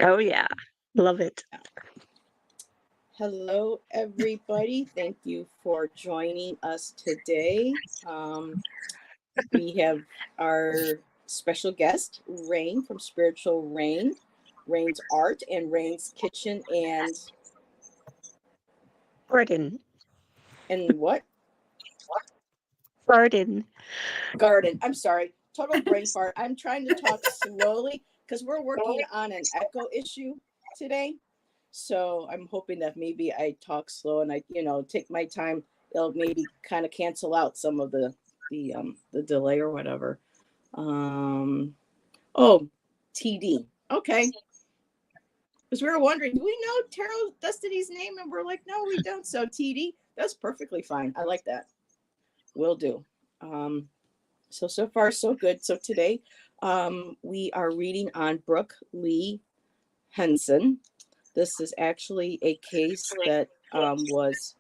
Oh, yeah. Love it. Hello, everybody. Thank you for joining us today. We have our special guest, Rain from Spiritual Rain, Rain's Art, and Rain's Kitchen Garden. and what? Garden. Garden. I'm sorry. Total brain fart. I'm trying to talk slowly because we're working on an echo issue today. So I'm hoping that maybe I talk slow and I take my time. It'll maybe kind of cancel out some of the delay or whatever. Um, oh, TD. Okay. Because we were wondering, do we know Tarot Destiny's name? And we're like, no, we don't. So TD, that's perfectly fine. I like that. Will do. So far, so good. So today, we are reading on Brooke Leigh Henson. This is actually a case that was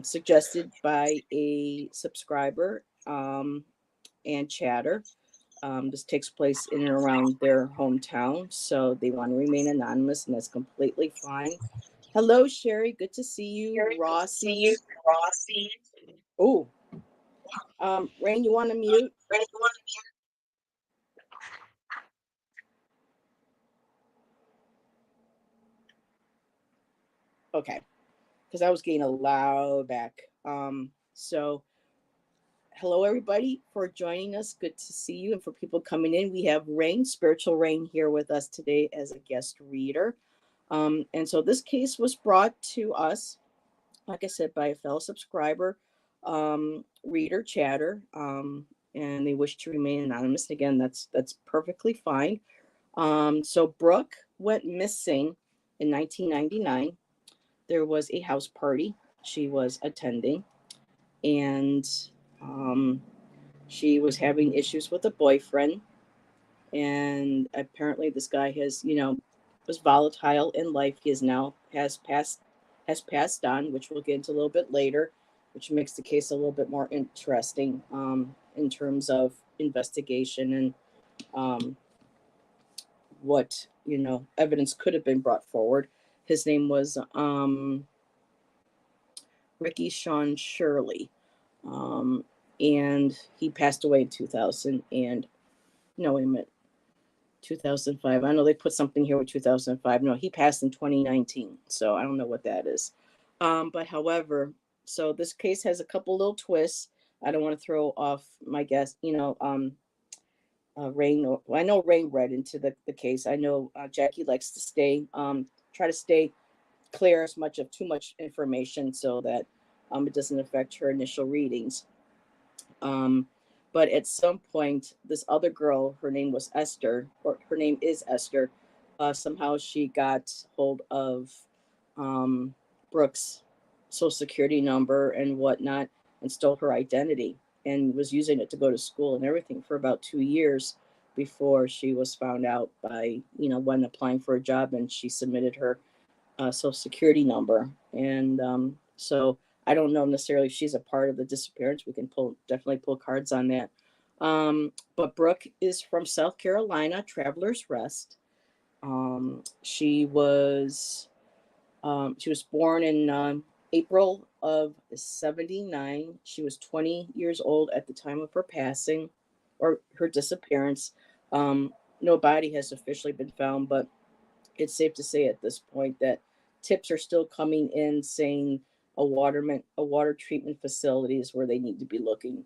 suggested by a subscriber and chatter. This takes place in and around their hometown, so they want to remain anonymous, and that's completely fine. Hello, Sherry. Good to see you. Rossi. Oh, Rain, you want to mute? Okay, because I was getting a loud back. So hello everybody for joining us. Good to see you. And for people coming in, we have Rain, Spiritual Rain, here with us today as a guest reader. And so this case was brought to us, like I said, by a fellow subscriber, reader, chatter, and they wish to remain anonymous. Again, that's perfectly fine. So Brooke went missing in 1999. There was a house party she was attending, and she was having issues with a boyfriend. And apparently, this guy was volatile in life. He has passed on, which we'll get into a little bit later, which makes the case a little bit more interesting in terms of investigation and what evidence could have been brought forward. His name was Ricky Sean Shirley, and he passed away in 2000 and no, wait a minute, 2005. I know they put something here with 2005. No, he passed in 2019, so I don't know what that is. But however, so this case has a couple little twists. I don't want to throw off my guest. Rain. I know Rain read into the case. I know Jackie likes to try to stay clear as much of too much information so that it doesn't affect her initial readings. But at some point, this other girl, her name was Esther, or her name is Esther. Somehow she got hold of Brooke's social security number and whatnot and stole her identity and was using it to go to school and everything for about 2 years before she was found out by, when applying for a job, and she submitted her social security number. And so I don't know necessarily if she's a part of the disappearance. We can definitely pull cards on that. But Brooke is from South Carolina, Travelers Rest. She was born in April of '79. She was 20 years old at the time of her passing or her disappearance. No body has officially been found, but it's safe to say at this point that tips are still coming in saying a water treatment facility is where they need to be looking,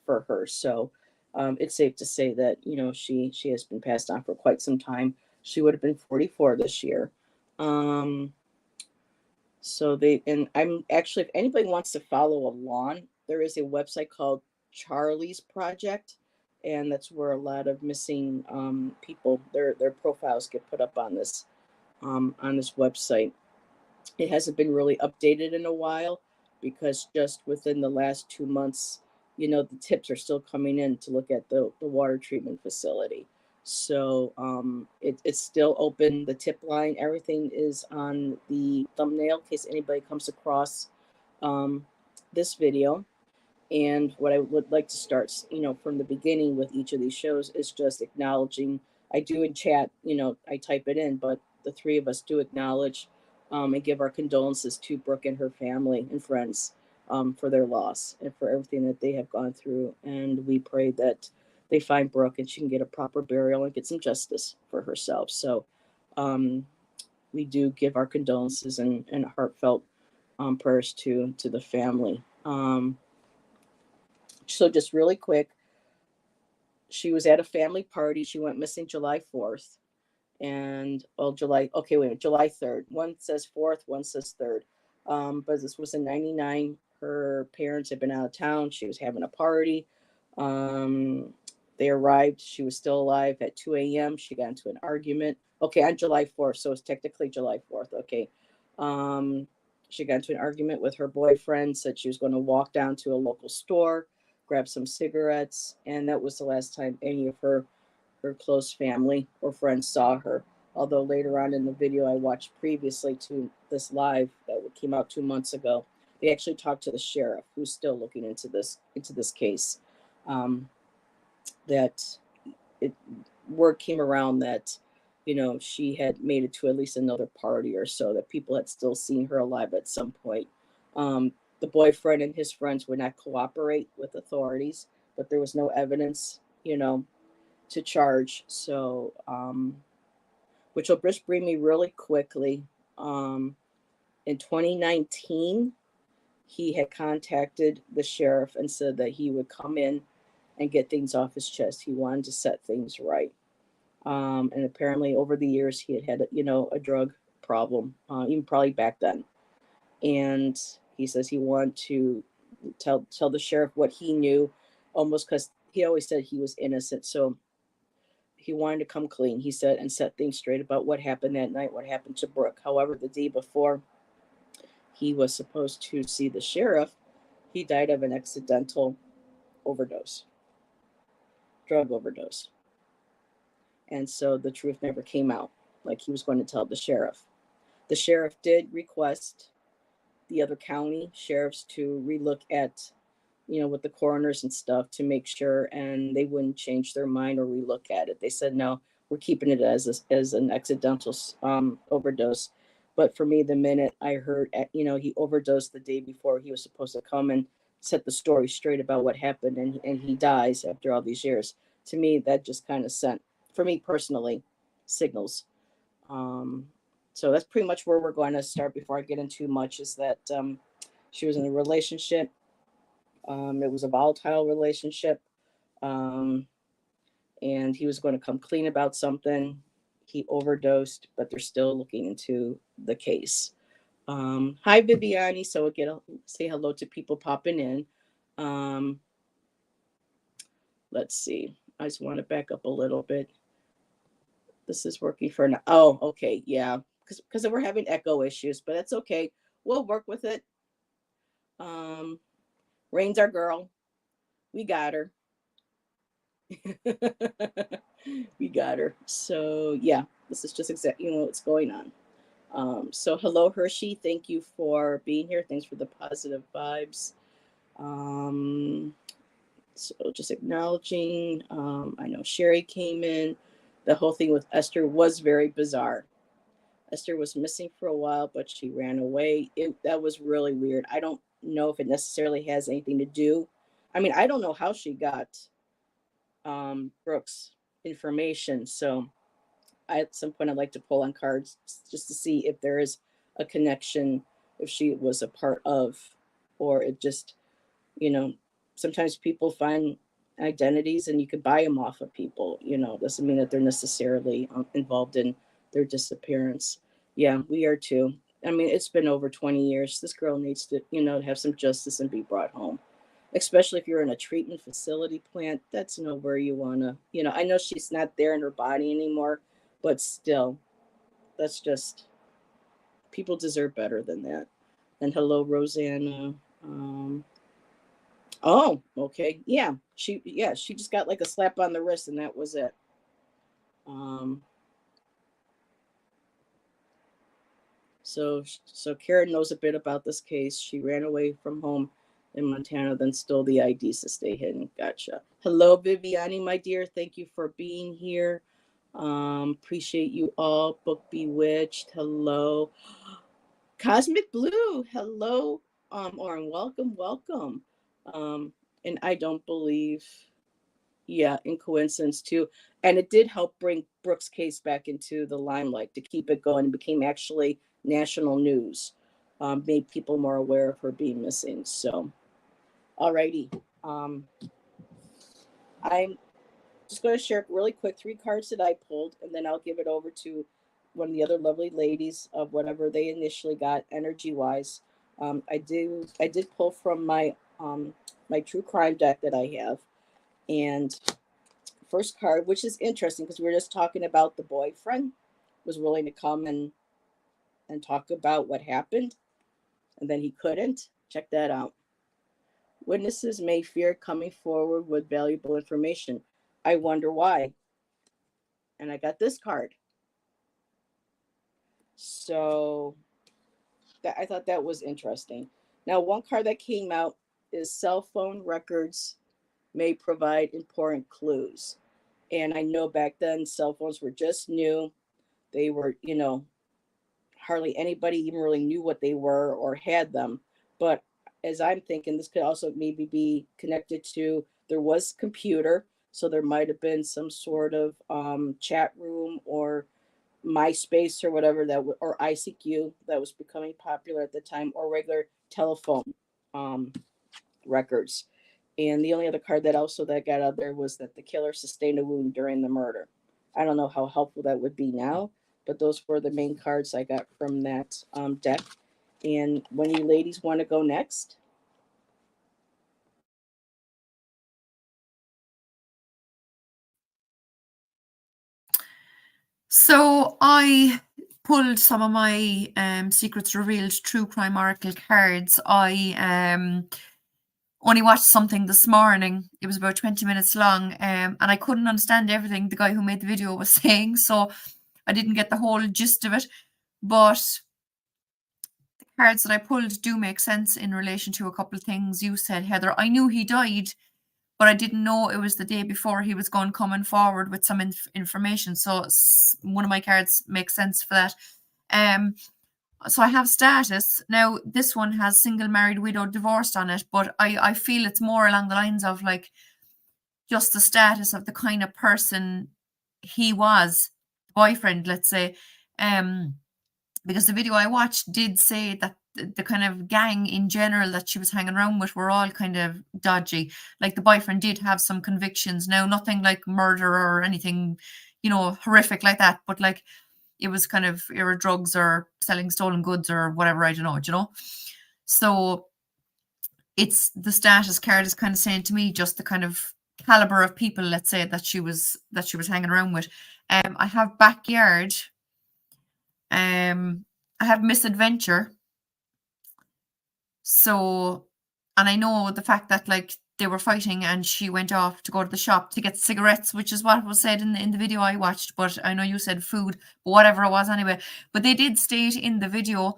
for her. So it's safe to say that she has been passed on for quite some time. She would have been 44 this year. And I'm actually, if anybody wants to follow along, there is a website called Charlie's Project, and that's where a lot of missing people, their profiles get put up on this website. It hasn't been really updated in a while because just within the last 2 months, the tips are still coming in to look at the water treatment facility. So it's still open. The tip line, everything is on the thumbnail in case anybody comes across this video. And what I would like to start, from the beginning with each of these shows is just acknowledging I do in chat, I type it in, but the three of us do acknowledge and give our condolences to Brooke and her family and friends for their loss and for everything that they have gone through. And we pray that they find Brooke and she can get a proper burial and get some justice for herself. So we do give our condolences and heartfelt prayers to the family. So just really quick, she was at a family party. She went missing July 4th. And July 3rd. One says 4th, one says 3rd. But this was in 99. Her parents had been out of town. She was having a party. They arrived. She was still alive at 2 a.m. She got into an argument. Okay, on July 4th. So it's technically July 4th. Okay. She got into an argument with her boyfriend, said she was going to walk down to a local store, grab some cigarettes. And that was the last time any of her close family or friends saw her. Although later on in the video I watched previously to this live that came out 2 months ago, they actually talked to the sheriff, who's still looking into this case. That word came around that she had made it to at least another party or so, that people had still seen her alive at some point. The boyfriend and his friends would not cooperate with authorities, but there was no evidence, to charge. So, which will just bring me really quickly. In 2019, he had contacted the sheriff and said that he would come in and get things off his chest. He wanted to set things right. And apparently over the years, he had a drug problem, even probably back then. And he says he wanted to tell the sheriff what he knew, almost because he always said he was innocent. So he wanted to come clean, he said, and set things straight about what happened that night, what happened to Brooke. However, the day before he was supposed to see the sheriff, he died of an accidental overdose, drug overdose. And so the truth never came out, like he was going to tell the sheriff. The sheriff did request the other county sheriffs to relook at, with the coroners and stuff to make sure, and they wouldn't change their mind or relook at it. They said, no, we're keeping it as an accidental overdose. But for me, the minute I heard, he overdosed the day before he was supposed to come and set the story straight about what happened, and he dies after all these years, to me, that just kind of sent, for me personally, signals. So that's pretty much where we're going to start before I get into much, is that she was in a relationship. It was a volatile relationship. And he was going to come clean about something. He overdosed, but they're still looking into the case. Hi, Viviani. So again, say hello to people popping in. Let's see. I just want to back up a little bit. This is working for now. Oh, okay. Yeah. Because we're having echo issues, but that's okay. We'll work with it. Rain's our girl. We got her. We got her. So yeah, this is just exactly what's going on. So hello, Hershey. Thank you for being here. Thanks for the positive vibes. So just acknowledging. I know Sherry came in. The whole thing with Esther was very bizarre. Esther was missing for a while, but she ran away. That was really weird. I don't know if it necessarily has anything to do. I mean, I don't know how she got Brooke's information. So at some point, I'd like to pull on cards just to see if there is a connection, if she was a part of, or it just, sometimes people find identities and you can buy them off of people, doesn't mean that they're necessarily involved in their disappearance. Yeah, we are too. I mean, it's been over 20 years. This girl needs to, have some justice and be brought home, especially if you're in a treatment facility plant. That's nowhere you want to, I know she's not there in her body anymore, but still, that's just, people deserve better than that. And hello, Rosanna. Oh, okay. Yeah. She just got like a slap on the wrist and that was it. So Karen knows a bit about this case. She ran away from home in Montana, then stole the IDs to stay hidden. Gotcha. Hello, Viviani, my dear. Thank you for being here. Appreciate you all. Book Bewitched, hello. Cosmic Blue, hello. Oren, welcome. Um, and I don't believe, yeah, in coincidence too. And it did help bring Brooke's case back into the limelight to keep it going. It became actually national news. Made people more aware of her being missing. So, alrighty. I'm just going to share really quick 3 cards that I pulled, and then I'll give it over to one of the other lovely ladies of whatever they initially got energy wise. I did pull from my true crime deck that I have, and first card, which is interesting because we were just talking about the boyfriend was willing to come and talk about what happened, and then he couldn't. Check that out. Witnesses may fear coming forward with valuable information. I wonder why. And I got this card. So I thought that was interesting. Now, one card that came out is cell phone records may provide important clues. And I know back then cell phones were just new. They were, hardly anybody even really knew what they were or had them. But as I'm thinking, this could also maybe be connected to there was computer. So there might have been some sort of chat room or MySpace or whatever or ICQ that was becoming popular at the time, or regular telephone um, records. And the only other card that I got out there was that the killer sustained a wound during the murder. I don't know how helpful that would be now, but those were the main cards I got from that deck. And when you ladies want to go next? So I pulled some of my Secrets Revealed True Crime Oracle cards. I only watched something this morning. It was about 20 minutes long, and I couldn't understand everything the guy who made the video was saying, so I didn't get the whole gist of it. But the cards that I pulled do make sense in relation to a couple of things you said, Heather. I knew he died, but I didn't know it was the day before he was coming forward with some information. So one of my cards makes sense for that. So I have status. Now, this one has single, married, widowed, divorced on it, but I feel it's more along the lines of like just the status of the kind of person he was, boyfriend, let's say. Because the video I watched did say that the kind of gang in general that she was hanging around with were all kind of dodgy. Like the boyfriend did have some convictions. Now, nothing like murder or anything, horrific like that, but like it was kind of either drugs or selling stolen goods or whatever, I don't know, So it's the status card is kind of saying to me just the kind of caliber of people, let's say, that she was hanging around with. I have backyard. I have misadventure. So, and I know the fact that like they were fighting and she went off to go to the shop to get cigarettes, which is what was said in the video I watched. But I know you said food, but whatever it was anyway. But they did state in the video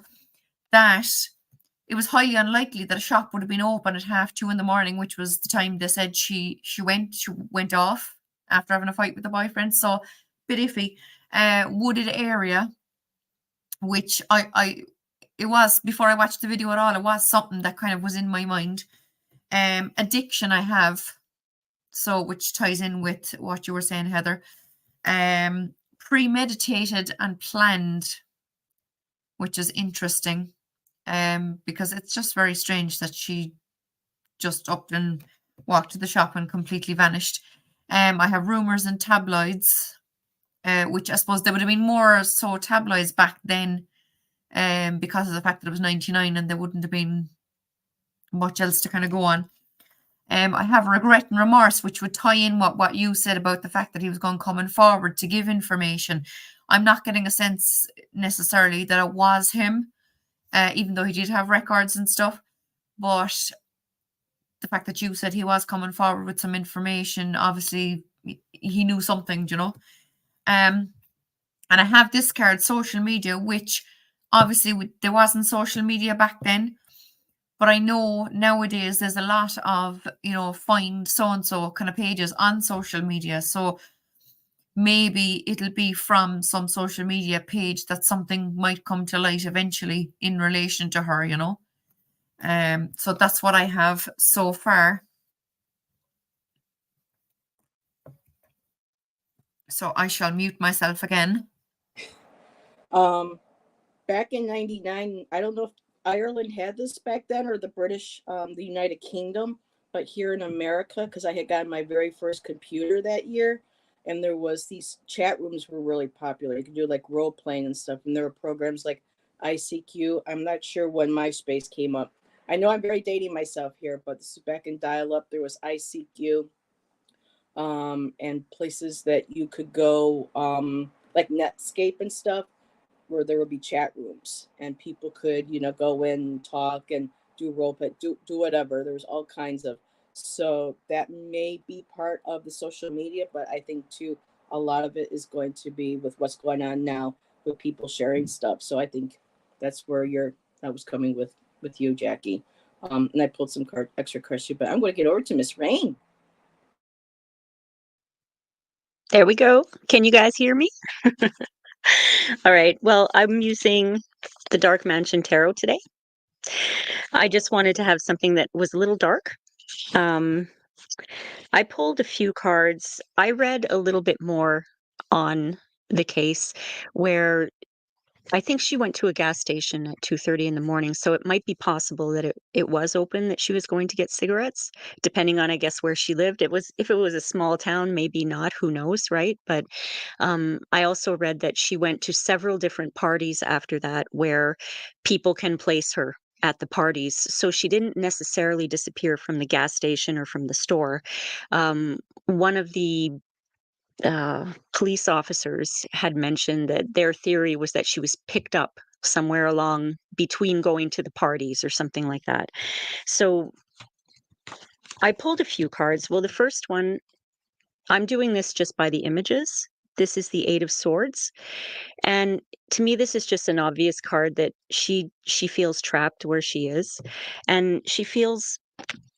that it was highly unlikely that a shop would have been open at 2:30 in the morning, which was the time they said she went off after having a fight with the boyfriend. So, bit iffy. Wooded area, which it was, before I watched the video at all, it was something that kind of was in my mind. Addiction I have, so which ties in with what you were saying, Heather. Premeditated and planned, which is interesting, because it's just very strange that she just up and walked to the shop and completely vanished. I have rumors and tabloids, which I suppose there would have been more so tabloids back then, because of the fact that it was 99 and there wouldn't have been much else to kind of go on. I have regret and remorse, which would tie in what you said about the fact that he was coming forward to give information. I'm not getting a sense necessarily that it was him, even though he did have records and stuff. But the fact that you said he was coming forward with some information, obviously he knew something, And I have this card, social media, which obviously there wasn't social media back then. But I know nowadays there's a lot of, find so-and-so kind of pages on social media. So maybe it'll be from some social media page that something might come to light eventually in relation to her, you know. So that's what I have so far. So I shall mute myself again. Back in '99, I don't know if Ireland had this back then or the British, the United Kingdom, but here in America, because I had gotten my very first computer that year, and there was these chat rooms were really popular. You could do like role playing and stuff, and there were programs like ICQ. I'm not sure when MySpace came up. I know I'm very dating myself here, but this is back in dial-up. There was ICQ, and places that you could go, like Netscape and stuff, where there would be chat rooms and people could, go in and talk and do role play, do whatever. There's all kinds of, so that may be part of the social media, but I think too, a lot of it is going to be with what's going on now with people sharing stuff. So I think that's where I was coming with you, Jackie. And I pulled some extra cards too, but I'm going to get over to Miss Rain. There we go. Can you guys hear me? All right. Well, I'm using the Dark Mansion Tarot today. I just wanted to have something that was a little dark. I pulled a few cards. I read a little bit more on the case where I think she went to a gas station at 2:30 in the morning, so it might be possible that it was open, that she was going to get cigarettes, depending on, I guess, where she lived. If it was a small town, maybe not, who knows, right? But I also read that she went to several different parties after that where people can place her at the parties. So she didn't necessarily disappear from the gas station or from the store. One of the police officers had mentioned that their theory was that she was picked up somewhere along between going to the parties or something like that. So I pulled a few cards. Well, the first one, I'm doing this just by the images. This is the Eight of Swords. And to me, this is just an obvious card that she feels trapped where she is. And she feels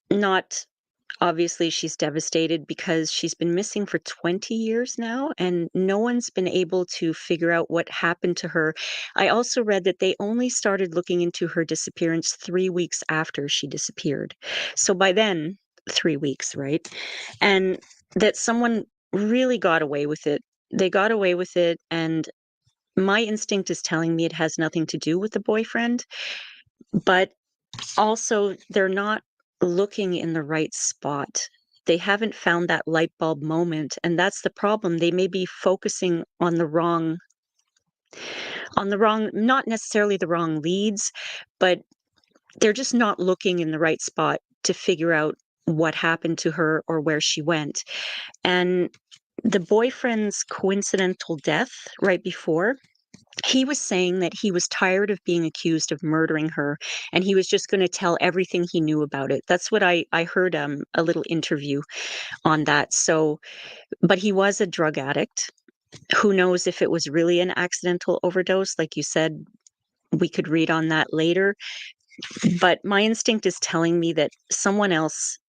not, obviously she's devastated because she's been missing for 20 years now and no one's been able to figure out what happened to her. I also read that they only started looking into her disappearance 3 weeks after she disappeared. So by then, 3 weeks, right? And that someone really got away with it. They got away with it, and my instinct is telling me it has nothing to do with the boyfriend, but also they're not looking in the right spot. They haven't found that light bulb moment, and that's the problem. They may be focusing on the wrong, not necessarily the wrong leads, but they're just not looking in the right spot to figure out what happened to her or where she went. And the boyfriend's coincidental death right before, he was saying that he was tired of being accused of murdering her and he was just going to tell everything he knew about it. That's what I heard, a little interview on that. So, but he was a drug addict. Who knows if it was really an accidental overdose? Like you said, we could read on that later. But my instinct is telling me that someone else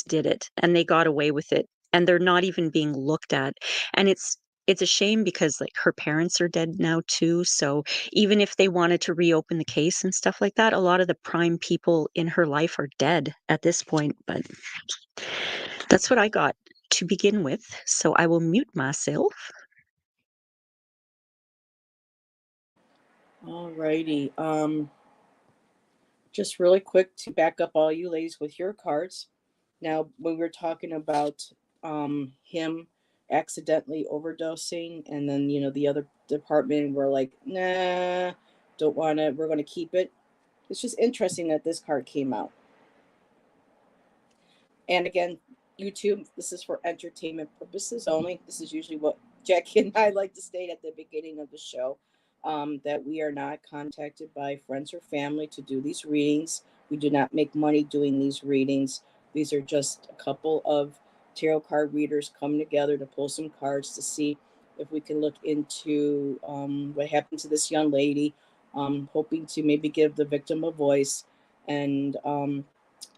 did it and they got away with it and they're not even being looked at. And it's a shame because like her parents are dead now too. So even if they wanted to reopen the case and stuff like that, a lot of the prime people in her life are dead at this point. But that's what I got to begin with. So I will mute myself. All righty. Just really quick to back up all you ladies with your cards. Now, when we were talking about him accidentally overdosing, and then the other department were like, nah, don't want to. We're going to keep it. It's just interesting that this card came out. And again, YouTube, this is for entertainment purposes only. This is usually what Jackie and I like to state at the beginning of the show, that we are not contacted by friends or family to do these readings. We do not make money doing these readings. These are just a couple of tarot card readers coming together to pull some cards to see if we can look into what happened to this young lady, hoping to maybe give the victim a voice, and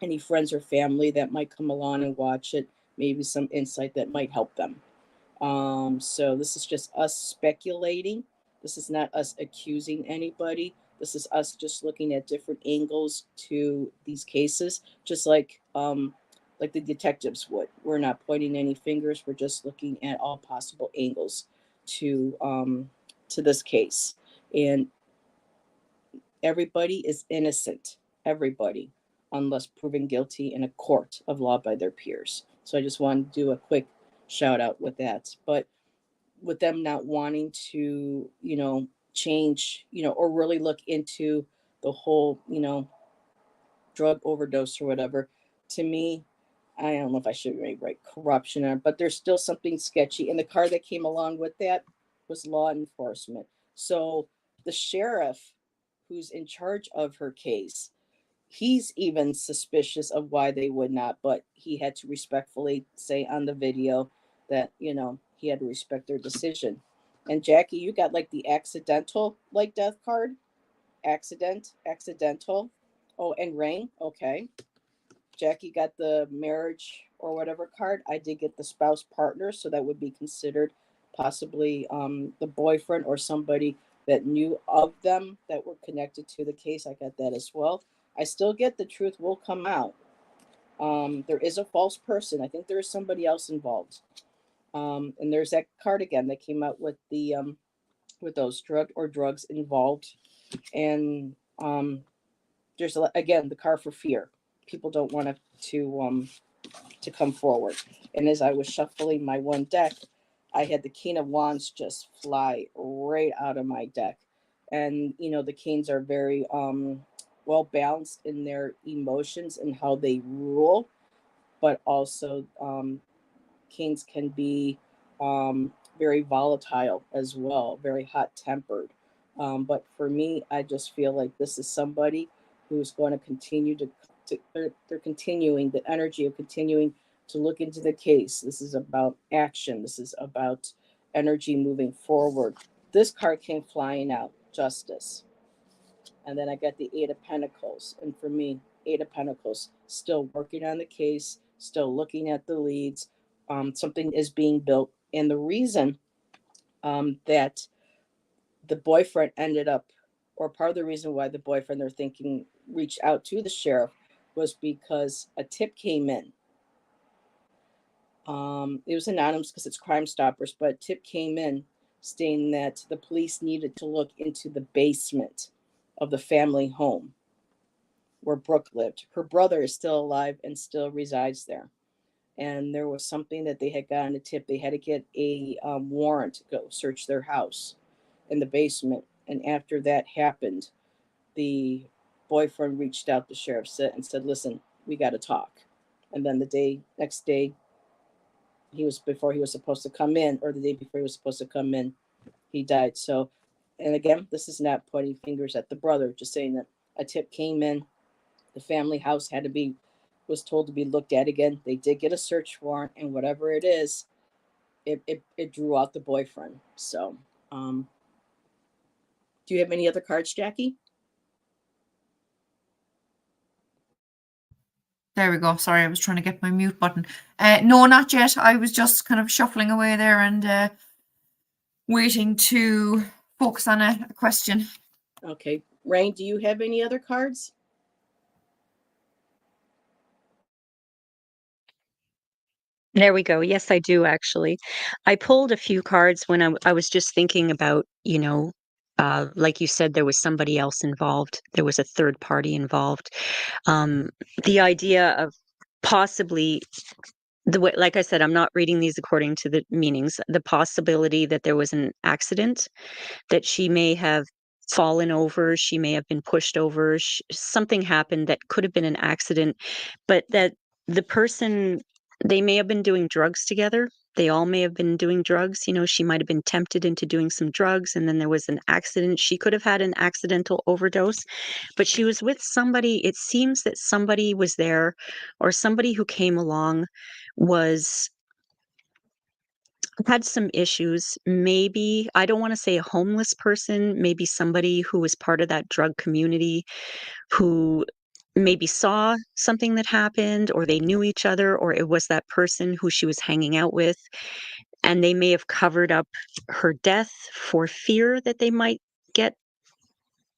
any friends or family that might come along and watch it, maybe some insight that might help them. So this is just us speculating. This is not us accusing anybody. This is us just looking at different angles to these cases, just like the detectives would. We're not pointing any fingers. We're just looking at all possible angles to this case, and everybody is innocent. Everybody, unless proven guilty in a court of law by their peers. So I just wanted to do a quick shout out with that. But with them not wanting to, change, or really look into the whole, drug overdose or whatever, to me, I don't know if I should write corruption on it, but there's still something sketchy. And the car that came along with that was law enforcement. So the sheriff who's in charge of her case, he's even suspicious of why they would not, but he had to respectfully say on the video that, he had to respect their decision. And Jackie, you got like the accidental like death card? Accidental. Oh, and Rain, okay. Jackie got the marriage or whatever card. I did get the spouse partner, so that would be considered possibly the boyfriend or somebody that knew of them that were connected to the case. I got that as well. I still get the truth will come out. There is a false person. I think there is somebody else involved. And there's that card again that came out with the with those drugs involved. And there's again the car for fear. People don't want to come forward. And as I was shuffling my one deck, I had the King of Wands just fly right out of my deck. And the Kings are very well balanced in their emotions and how they rule, but also Kings can be very volatile as well, very hot tempered. But for me, I just feel like this is somebody who's going to continue to they're continuing the energy of continuing to look into the case. This is about action. This is about energy moving forward. This card came flying out, justice. And then I got the Eight of Pentacles. And for me, Eight of Pentacles, still working on the case, still looking at the leads. Something is being built. And the reason that the boyfriend ended up, or part of the reason why the boyfriend they're thinking reached out to the sheriff was because a tip came in. It was anonymous because it's Crime Stoppers, but a tip came in stating that the police needed to look into the basement of the family home where Brooke lived. Her brother is still alive and still resides there. And there was something that they had gotten a tip. They had to get a warrant to go search their house in the basement. And after that happened, the boyfriend reached out to Sheriff and said, listen, we got to talk. And then next day, before he was supposed to come in, or the day before he was supposed to come in, he died. So, and again, this is not pointing fingers at the brother, just saying that a tip came in. The family house was told to be looked at again. They did get a search warrant, and whatever it is, it drew out the boyfriend. So, do you have any other cards, Jackie? There we go. Sorry, I was trying to get my mute button. No, not yet. I was just kind of shuffling away there and waiting to focus on a question. Okay. Rain, do you have any other cards? There we go. Yes, I do actually. I pulled a few cards when I was just thinking about, like you said, there was somebody else involved. There was a third party involved. The idea of possibly the way, like I said, I'm not reading these according to the meanings. The possibility that there was an accident, that she may have fallen over, she may have been pushed over, something happened that could have been an accident, but that the person, they may have been doing drugs together. They all may have been doing drugs. She might have been tempted into doing some drugs, and then there was an accident. She could have had an accidental overdose, but she was with somebody. It seems that somebody was there, or somebody who came along was had some issues. Maybe, I don't want to say a homeless person, maybe somebody who was part of that drug community who maybe saw something that happened, or they knew each other, or it was that person who she was hanging out with. and they may have covered up her death for fear that they might get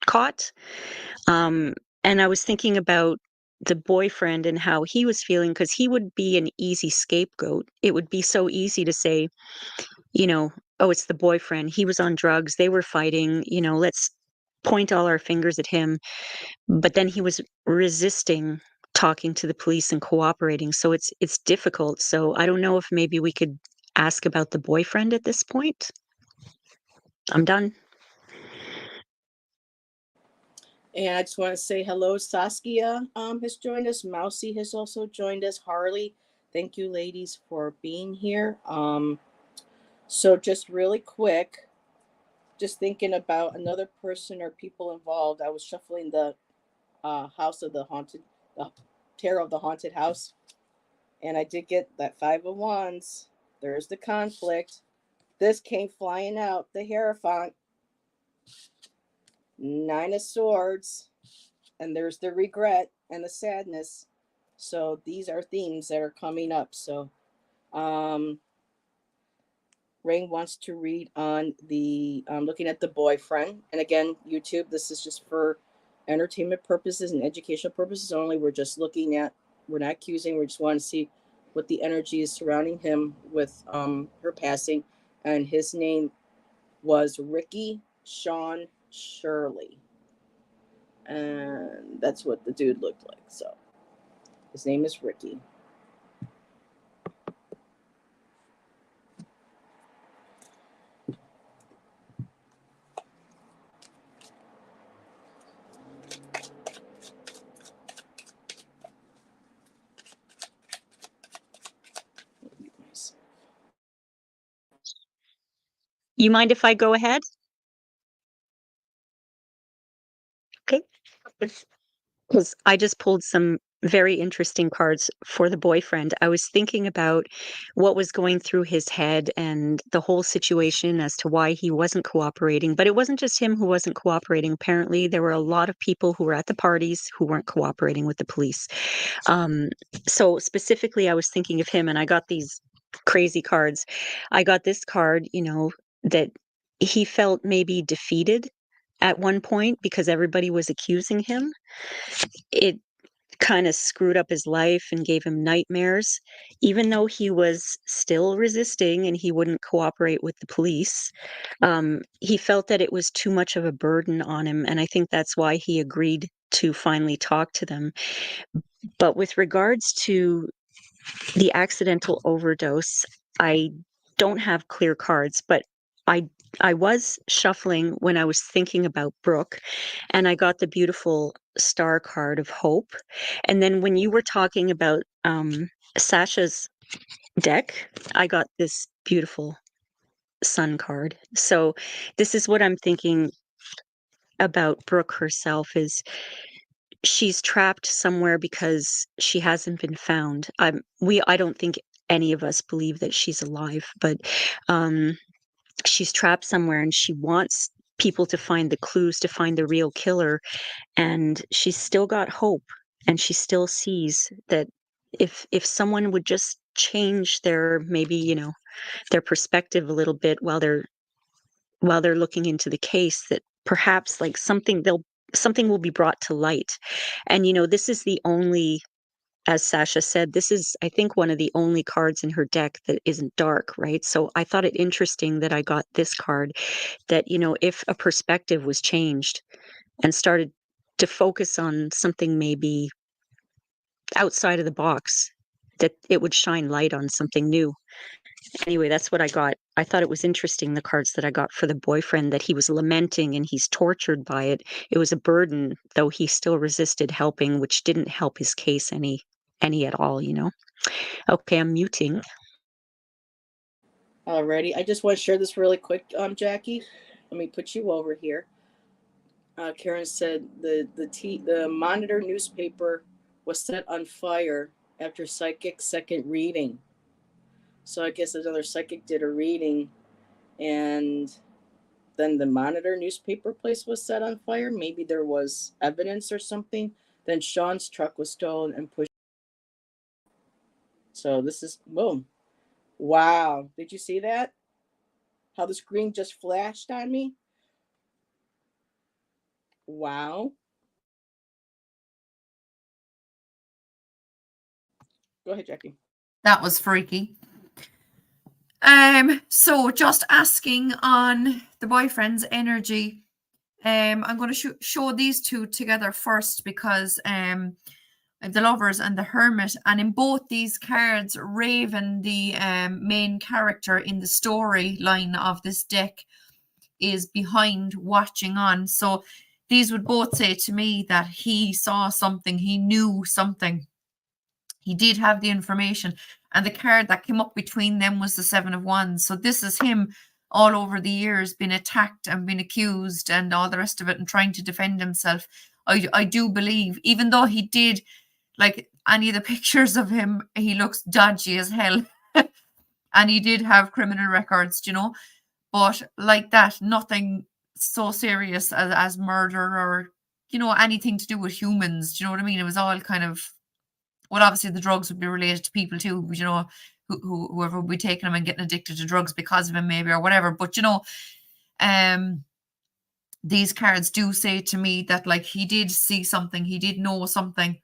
caught. And I was thinking about the boyfriend and how he was feeling, because he would be an easy scapegoat. It would be so easy to say, oh, it's the boyfriend. He was on drugs. They were fighting. Let's point all our fingers at him. But then he was resisting talking to the police and cooperating. So it's difficult. So I don't know if maybe we could ask about the boyfriend at this point. I'm done. And I just want to say hello. Saskia has joined us. Mousy has also joined us. Harley, thank you, ladies, for being here. So just really quick, just thinking about another person or people involved. I was shuffling the house of the tarot of the haunted house, and I did get that 5 of Wands. There's the conflict. This came flying out. The Hierophant, 9 of Swords, and there's the regret and the sadness. So these are themes that are coming up. So Rain wants to read on the looking at the boyfriend. And again, YouTube, this is just for entertainment purposes and educational purposes only. We're just looking at, we're not accusing, we just want to see what the energy is surrounding him with her passing. And his name was Ricky Sean Shirley. And that's what the dude looked like. So his name is Ricky. You mind if I go ahead? Okay. Because I just pulled some very interesting cards for the boyfriend. I was thinking about what was going through his head and the whole situation as to why he wasn't cooperating. But it wasn't just him who wasn't cooperating. Apparently, there were a lot of people who were at the parties who weren't cooperating with the police. So specifically, I was thinking of him, and I got these crazy cards. I got this card, that he felt maybe defeated at one point because everybody was accusing him. It kind of screwed up his life and gave him nightmares, even though he was still resisting and he wouldn't cooperate with the police. He felt that it was too much of a burden on him, and I think that's why he agreed to finally talk to them. But with regards to the accidental overdose, I don't have clear cards, but I was shuffling when I was thinking about Brooke, and I got the beautiful star card of hope. And then when you were talking about Sasha's deck, I got this beautiful sun card. So this is what I'm thinking about Brooke herself, is she's trapped somewhere because she hasn't been found. I don't think any of us believe that she's alive, but she's trapped somewhere and she wants people to find the clues, to find the real killer, and she's still got hope, and she still sees that if someone would just change their, maybe, their perspective a little bit while they're looking into the case, that perhaps like something will be brought to light. And this is the only, as Sasha said, this is, I think, one of the only cards in her deck that isn't dark, right? So I thought it interesting that I got this card, that, if a perspective was changed and started to focus on something maybe outside of the box, that it would shine light on something new. Anyway, that's what I got. I thought it was interesting, the cards that I got for the boyfriend, that he was lamenting and he's tortured by it. It was a burden, though he still resisted helping, which didn't help his case any at all, Okay, I'm muting. Alrighty, I just want to share this really quick, Jackie. Let me put you over here. Karen said the Monitor newspaper was set on fire after psychic second reading. So I guess another psychic did a reading, and then the Monitor newspaper place was set on fire. Maybe there was evidence or something. Then Sean's truck was stolen and pushed. So this is boom. Wow. Did you see that? How the screen just flashed on me? Wow. Go ahead, Jackie. That was freaky. So just asking on the boyfriend's energy. I'm going to show these two together first because the Lovers and the Hermit, and in both these cards, Raven, the main character in the storyline of this deck, is behind watching on. So these would both say to me that he saw something, he knew something, he did have the information, and the card that came up between them was the Seven of Wands. So this is him all over the years been attacked and been accused and all the rest of it and trying to defend himself. I do believe, even though he did, like any of the pictures of him, he looks dodgy as hell. And he did have criminal records, you know, but like that, nothing so serious as murder or, you know, anything to do with humans. Do you know what I mean? It was all kind of, well, obviously the drugs would be related to people too, you know, whoever would be taking them and getting addicted to drugs because of him maybe or whatever. But, you know, these cards do say to me that like he did see something, he did know something,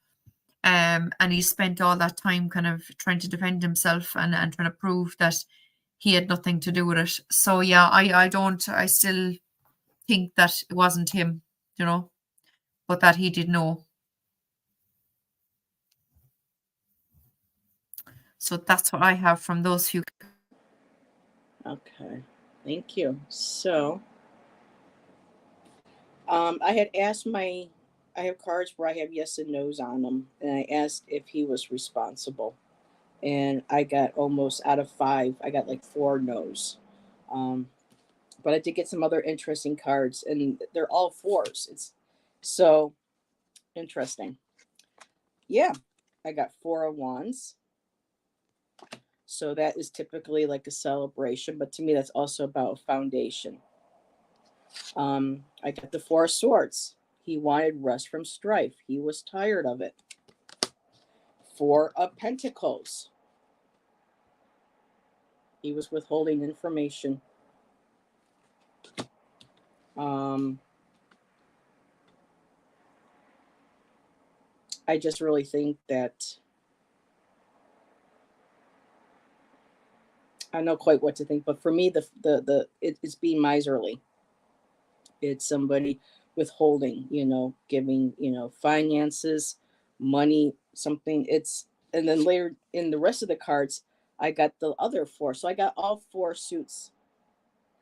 and he spent all that time kind of trying to defend himself and trying to prove that he had nothing to do with it. So yeah, I still think that it wasn't him, you know, but that he did know. So that's what I have from those few. Okay, thank you. So, I had asked I have cards where I have yes and no's on them, and I asked if he was responsible, and I got almost out of 5. I got like 4 no's. But I did get some other interesting cards, and they're all 4s. It's so interesting. Yeah, I got 4 of Wands. So that is typically like a celebration, but to me, that's also about a foundation. I got the 4 of Swords. He wanted rest from strife. He was tired of it. 4 of Pentacles. He was withholding information. I just really think that I don't know quite what to think, but for me, it's being miserly. It's somebody withholding, you know, giving, you know, finances, money, something. And then later in the rest of the cards, I got the other 4. So I got all 4 suits.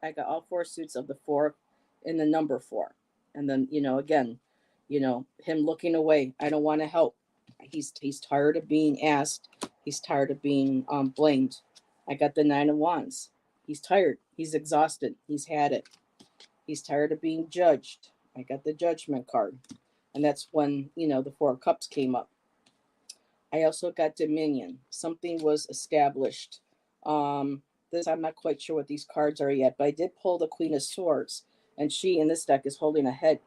I got all 4 suits of the 4 in the number 4. And then, you know, again, you know, him looking away. I don't want to help. He's tired of being asked. He's tired of being blamed. I got the 9 of Wands. He's tired. He's exhausted. He's had it. He's tired of being judged. I got the Judgment card. And that's when, you know, the 4 of Cups came up. I also got Dominion. Something was established. This, I'm not quite sure what these cards are yet, but I did pull the Queen of Swords. And she, in this deck, is holding a head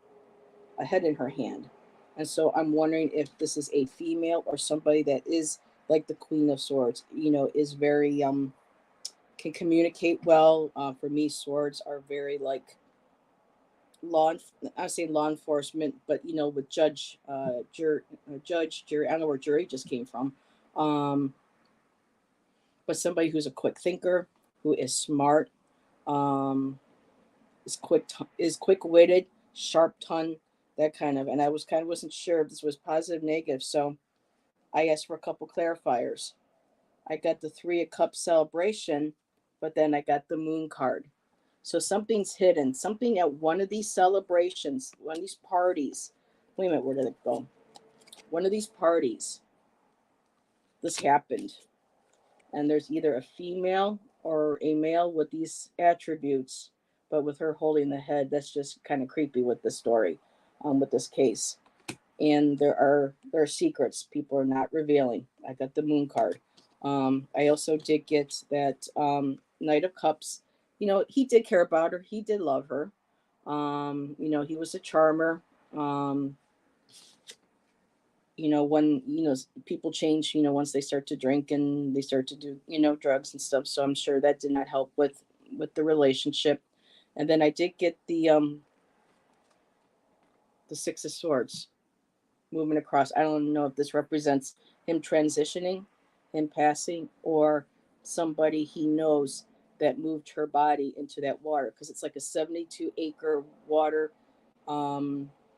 in her hand. And so I'm wondering if this is a female or somebody that is like the Queen of Swords, you know, is very, can communicate well. For me, swords are very like I say law enforcement, but you know, with jury, I don't know where jury just came from. But somebody who's a quick thinker, who is smart, is quick-witted, sharp-tongued, that kind of. And I wasn't sure if this was positive, negative, so I asked for a couple clarifiers. I got the 3 of Cups celebration, but then I got the Moon card. So something's hidden, something at one of these celebrations, one of these parties. Wait a minute, where did it go? One of these parties, this happened. And there's either a female or a male with these attributes, but with her holding the head, that's just kind of creepy with the story, with this case. And there are secrets people are not revealing. I got the Moon card. I also did get that Knight of Cups. You know, he did care about her. He did love her. You know, he was a charmer. when, people change, once they start to drink and they start to do, drugs and stuff. So I'm sure that did not help with the relationship. And then I did get the Six of Swords moving across. I don't know if this represents him transitioning, him passing, or somebody he knows that moved her body into that water, because it's like a 72-acre water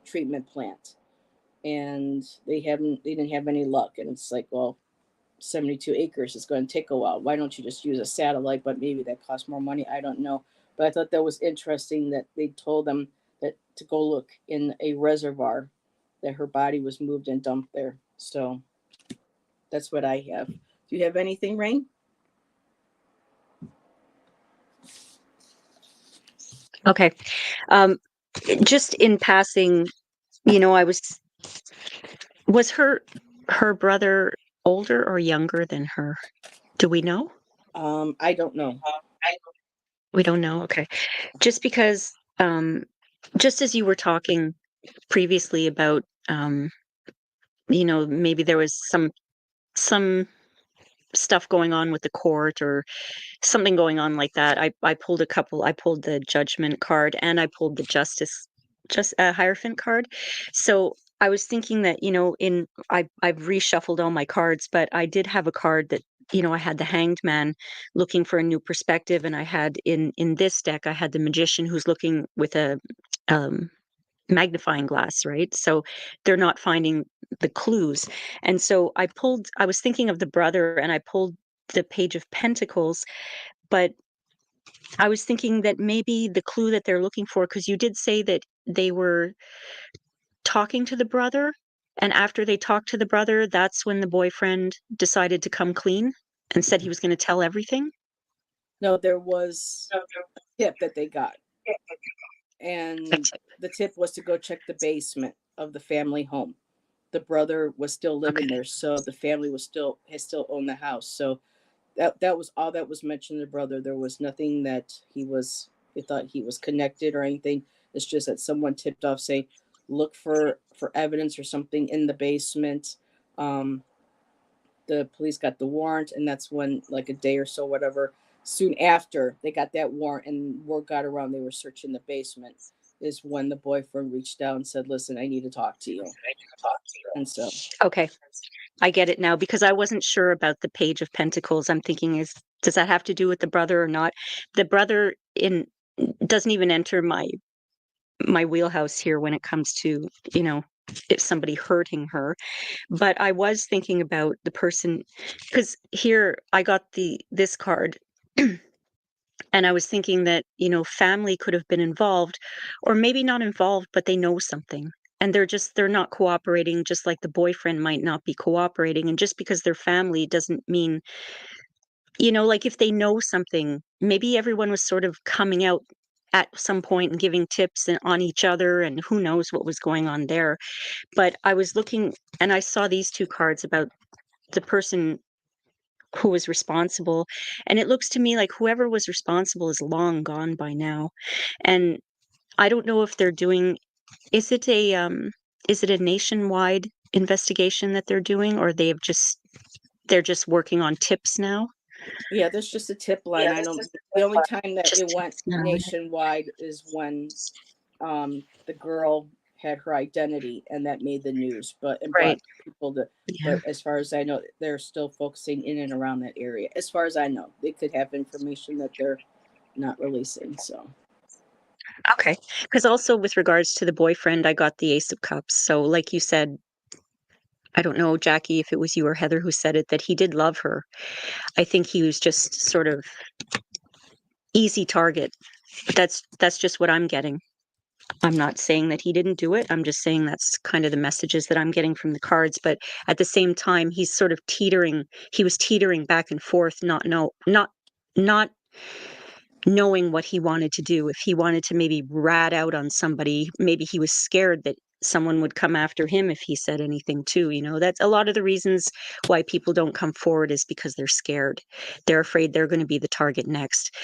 treatment plant, and they didn't have any luck. And it's like, well, 72 acres is going to take a while. Why don't you just use a satellite? But maybe that costs more money. I don't know. But I thought that was interesting that they told them that to go look in a reservoir, that her body was moved and dumped there. So that's what I have. Do you have anything, Rain? Okay. Just in passing, was her brother older or younger than her? Do we know? I don't know. We don't know. Okay. Just because, just as you were talking previously about, maybe there was some stuff going on with the court or something going on like that. I pulled I pulled the judgment card and I pulled the Hierophant card. So I was thinking that, I've reshuffled all my cards, but I did have a card that, I had the Hanged Man looking for a new perspective, and I had in this deck, I had the Magician who's looking with a um, magnifying glass, right? So they're not finding the clues. And so I was thinking of the brother and I pulled the Page of Pentacles, but I was thinking that maybe the clue that they're looking for, because you did say that they were talking to the brother, and after they talked to the brother, that's when the boyfriend decided to come clean and said he was going to tell everything. No, there was a tip that they got. And the tip was to go check the basement of the family home. The brother was still living there, so the family has still owned the house. So that was all that was mentioned. The brother, there was nothing that they thought he was connected or anything. It's just that someone tipped off, say, look for evidence or something in the basement. The police got the warrant, and that's when, like a day or so, whatever, soon after they got that warrant and word got around they were searching the basement, is when the boyfriend reached out and said, listen, I need to talk to you. And so, Okay, I get it now, because I wasn't sure about the Page of Pentacles. I'm thinking, does that have to do with the brother or not? The brother doesn't even enter my wheelhouse here when it comes to, if somebody hurting her. But I was thinking about the person, because here I got this card and I was thinking that, family could have been involved, or maybe not involved, but they know something. And they're not cooperating, just like the boyfriend might not be cooperating. And just because they're family doesn't mean, like if they know something, maybe everyone was sort of coming out at some point and giving tips on each other, and who knows what was going on there. But I was looking and I saw these two cards about the person who was responsible, and it looks to me like whoever was responsible is long gone by now. And I don't know if they're doing, is it a nationwide investigation that they're doing, or they're just working on tips now? yeah, there's just a tip line. I don't. The only time that Just it went tips now. nationwide is when the girl had her identity, and that made the news. But and brought Right. people to. Yeah. But as far as I know, they're still focusing in and around that area. As far as I know, they could have information that they're not releasing. So Okay. Because also with regards to the boyfriend, I got the Ace of Cups. So like you said, I don't know, Jackie, if it was you or Heather who said it, that he did love her. I think he was just sort of easy target. But that's just what I'm getting. I'm not saying that he didn't do it. I'm just saying that's kind of the messages that I'm getting from the cards. But at the same time, he's sort of teetering. He was teetering back and forth, not knowing what he wanted to do. If he wanted to maybe rat out on somebody, maybe he was scared that someone would come after him if he said anything too. That's a lot of the reasons why people don't come forward, is because they're scared. They're afraid they're going to be the target next.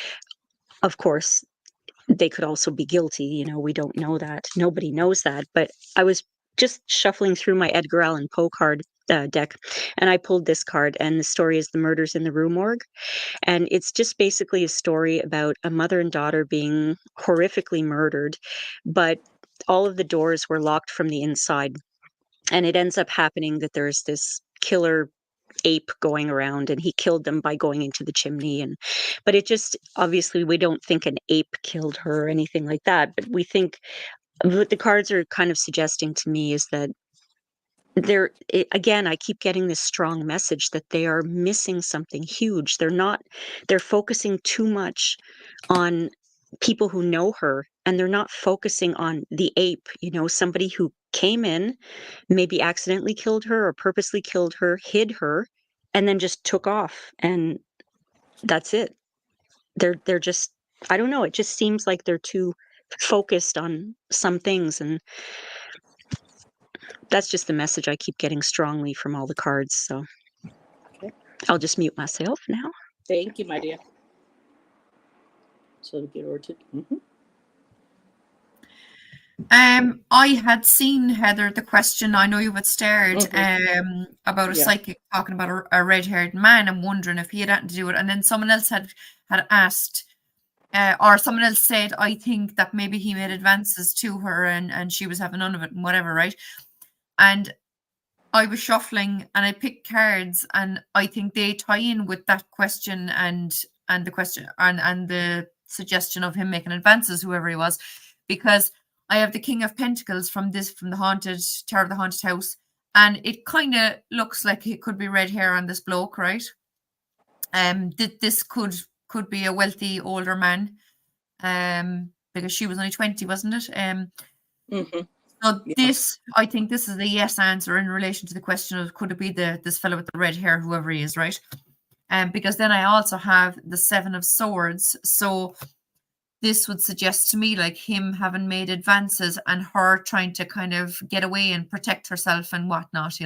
Of course, they could also be guilty. We don't know that. Nobody knows that. But I was just shuffling through my Edgar Allan Poe card deck, and I pulled this card, and the story is The Murders in the Rue Morgue. And it's just basically a story about a mother and daughter being horrifically murdered, but all of the doors were locked from the inside. And it ends up happening that there's this killer ape going around, and he killed them by going into the chimney. And but it just, obviously we don't think an ape killed her or anything like that, but we think what the cards are kind of suggesting to me is that again, I keep getting this strong message that they are missing something huge. They're focusing too much on people who know her, and they're not focusing on the ape, somebody who came in, maybe accidentally killed her or purposely killed her, hid her, and then just took off. And that's it. They're just, I don't know, it just seems like they're too focused on some things, and that's just the message I keep getting strongly from all the cards. So Okay. I'll just mute myself now. Thank you, my dear. So to get over to. I had seen, Heather, the question, I know you had stared, about a psychic talking about a red-haired man and wondering if he had anything to do with it. And then someone else had asked, or someone else said, I think that maybe he made advances to her and she was having none of it and whatever, right? And I was shuffling and I picked cards, and I think they tie in with that question and the question and the suggestion of him making advances, whoever he was, because I have the King of Pentacles from the haunted Tower of the Haunted House, and it kind of looks like it could be red hair on this bloke, right? This could be a wealthy older man, because she was only 20, wasn't it? So this, I think this is the yes answer in relation to the question of could it be this fellow with the red hair, whoever he is, right? Because then I also have the Seven of Swords, so this would suggest to me like him having made advances and her trying to kind of get away and protect herself and whatnot,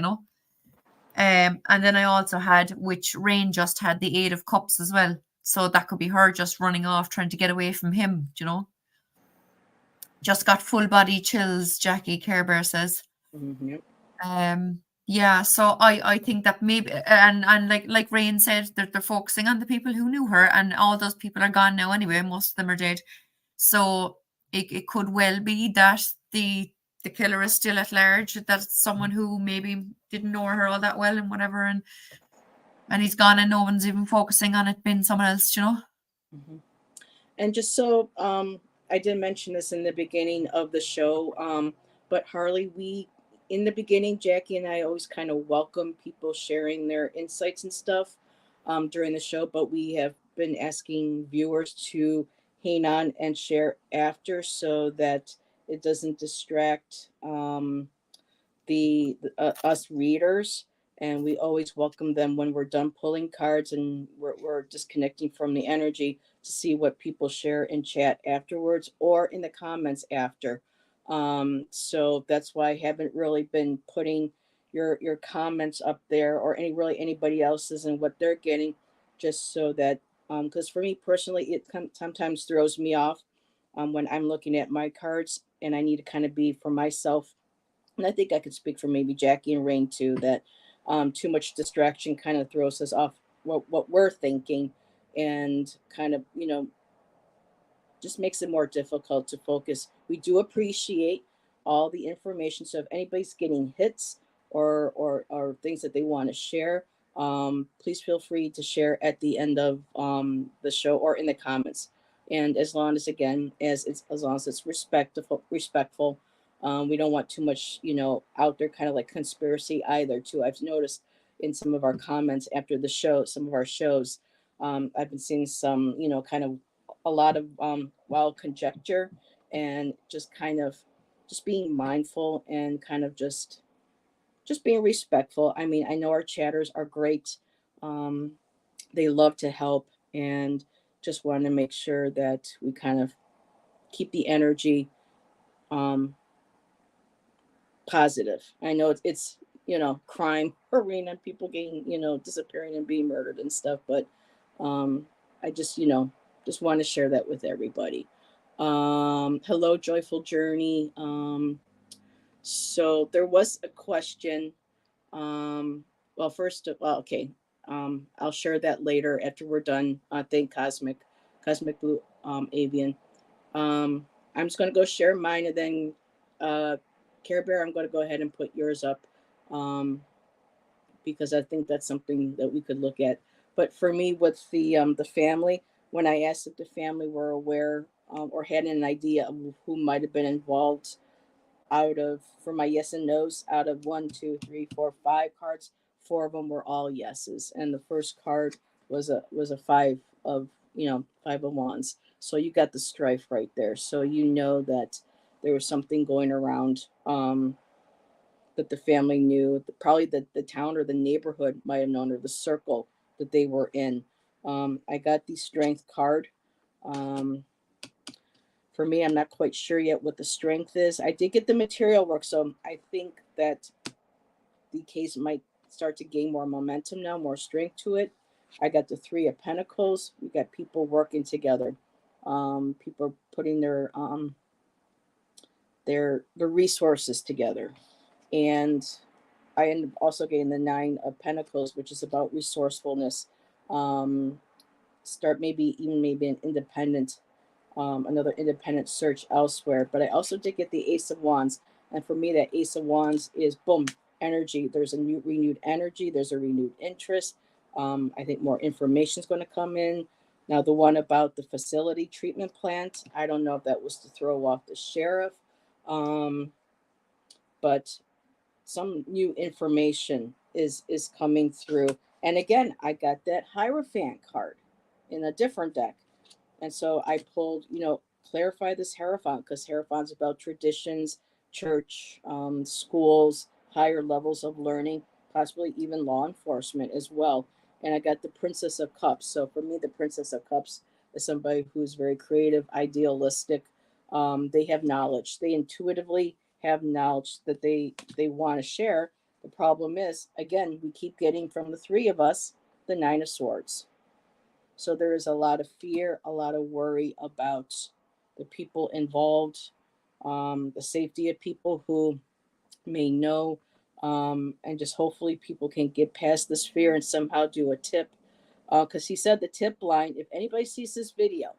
and then I also had, which Rain just had, the Eight of Cups as well, so that could be her just running off trying to get away from him. Just got full body chills, Jackie Care Bear says. Yeah, so I think that maybe, and like Rain said, they're focusing on the people who knew her, and all those people are gone now anyway. Most of them are dead. So it could well be that the killer is still at large, that's someone who maybe didn't know her all that well and whatever, and he's gone and no one's even focusing on it being someone else, And just so I didn't mention this in the beginning of the show, but Harley, in the beginning, Jackie and I always kind of welcome people sharing their insights and stuff during the show, but we have been asking viewers to hang on and share after so that it doesn't distract us readers. And we always welcome them when we're done pulling cards and we're disconnecting from the energy to see what people share in chat afterwards or in the comments after. So that's why I haven't really been putting your comments up there or anybody else's and what they're getting, just so that because for me personally it sometimes throws me off when I'm looking at my cards and I need to kind of be for myself. And I think I could speak for maybe Jackie and Rain too, that too much distraction kind of throws us off what we're thinking and kind of just makes it more difficult to focus. We do appreciate all the information. So if anybody's getting hits or things that they want to share, please feel free to share at the end of the show or in the comments. And as long as it's respectful, we don't want too much, out there kind of like conspiracy either. Too, I've noticed in some of our comments after the show, some of our shows, I've been seeing some, kind of a lot of wild conjecture and just kind of just being mindful and kind of just being respectful. I mean, I know our chatters are great. They love to help and just want to make sure that we kind of keep the energy positive. I know it's crime arena, people getting disappearing and being murdered and stuff, but I just just want to share that with everybody. Hello, Joyful Journey. So there was a question. Well, okay. I'll share that later after we're done. Thank Cosmic Blue Avian. I'm just going to go share mine, and then Care Bear, I'm going to go ahead and put yours up, because I think that's something that we could look at. But for me, with the family, when I asked if the family were aware, or had an idea of who might have been involved, out of, for my yes and no's, out of 1, 2, 3, 4, 5 cards, 4 of them were all yeses, and the first card was a five of, 5 of wands. So you got the strife right there. So you know that there was something going around, that the family knew. Probably the town or the neighborhood might have known, or the circle that they were in. I got the strength card. Um, for me, I'm not quite sure yet what the strength is. I did get the material work, so I think that the case might start to gain more momentum now, more strength to it. I got the 3 of Pentacles. We got people working together. People putting their resources together, and I ended up also getting the 9 of Pentacles, which is about resourcefulness. Start maybe an independent, another independent search elsewhere. But I also did get the Ace of Wands, and for me, that Ace of Wands is boom, energy. There's a new renewed energy. There's a renewed interest. I think more information is going to come in. Now, the one about the facility treatment plant, I don't know if that was to throw off the sheriff, but some new information is coming through. And again, I got that Hierophant card in a different deck. And so I pulled, clarify this Hierophant, because Hierophant's about traditions, church, schools, higher levels of learning, possibly even law enforcement as well. And I got the Princess of Cups. So for me, the Princess of Cups is somebody who's very creative, idealistic. They have knowledge. They intuitively have knowledge that they want to share. The problem is, again, we keep getting from the 3 of us the 9 of Swords. So there is a lot of fear, a lot of worry about the people involved, the safety of people who may know, and just hopefully people can get past this fear and somehow do a tip. Because he said the tip line, if anybody sees this video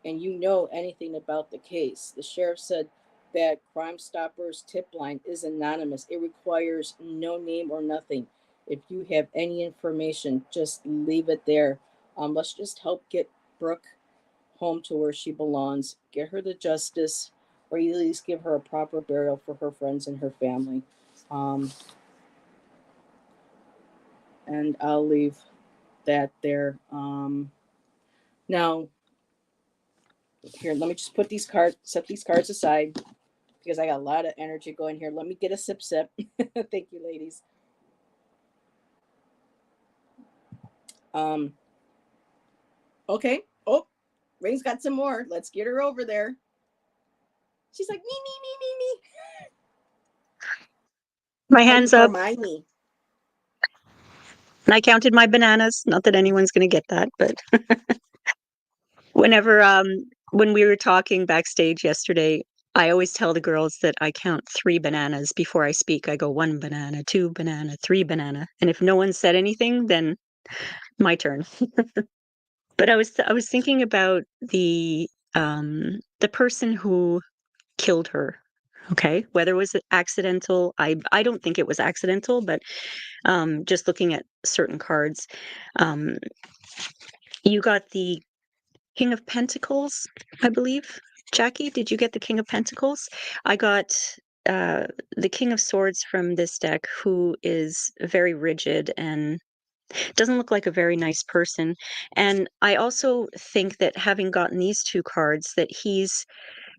and you know anything about the case, the sheriff said that Crime Stoppers tip line is anonymous. It requires no name or nothing. If you have any information, just leave it there. Let's just help get Brooke home to where she belongs, get her the justice, or at least give her a proper burial for her friends and her family. And I'll leave that there. Now, here, let me just set these cards aside, because I got a lot of energy going here. Let me get a sip. Thank you, ladies. Okay. Oh, Rain's got some more. Let's get her over there. She's like, me. My hands up. Hermione. And I counted my bananas. Not that anyone's going to get that, but whenever when we were talking backstage yesterday, I always tell the girls that I count 3 bananas before I speak. I go 1 banana, 2 banana, 3 banana, and if no one said anything, then my turn. But I was thinking about the person who killed her. Okay, whether it was accidental, I don't think it was accidental, but just looking at certain cards, um, you got the King of Pentacles, I believe. Jackie, did you get the King of Pentacles? I got the King of Swords from this deck, who is very rigid and doesn't look like a very nice person. And I also think that, having gotten these 2 cards, that he's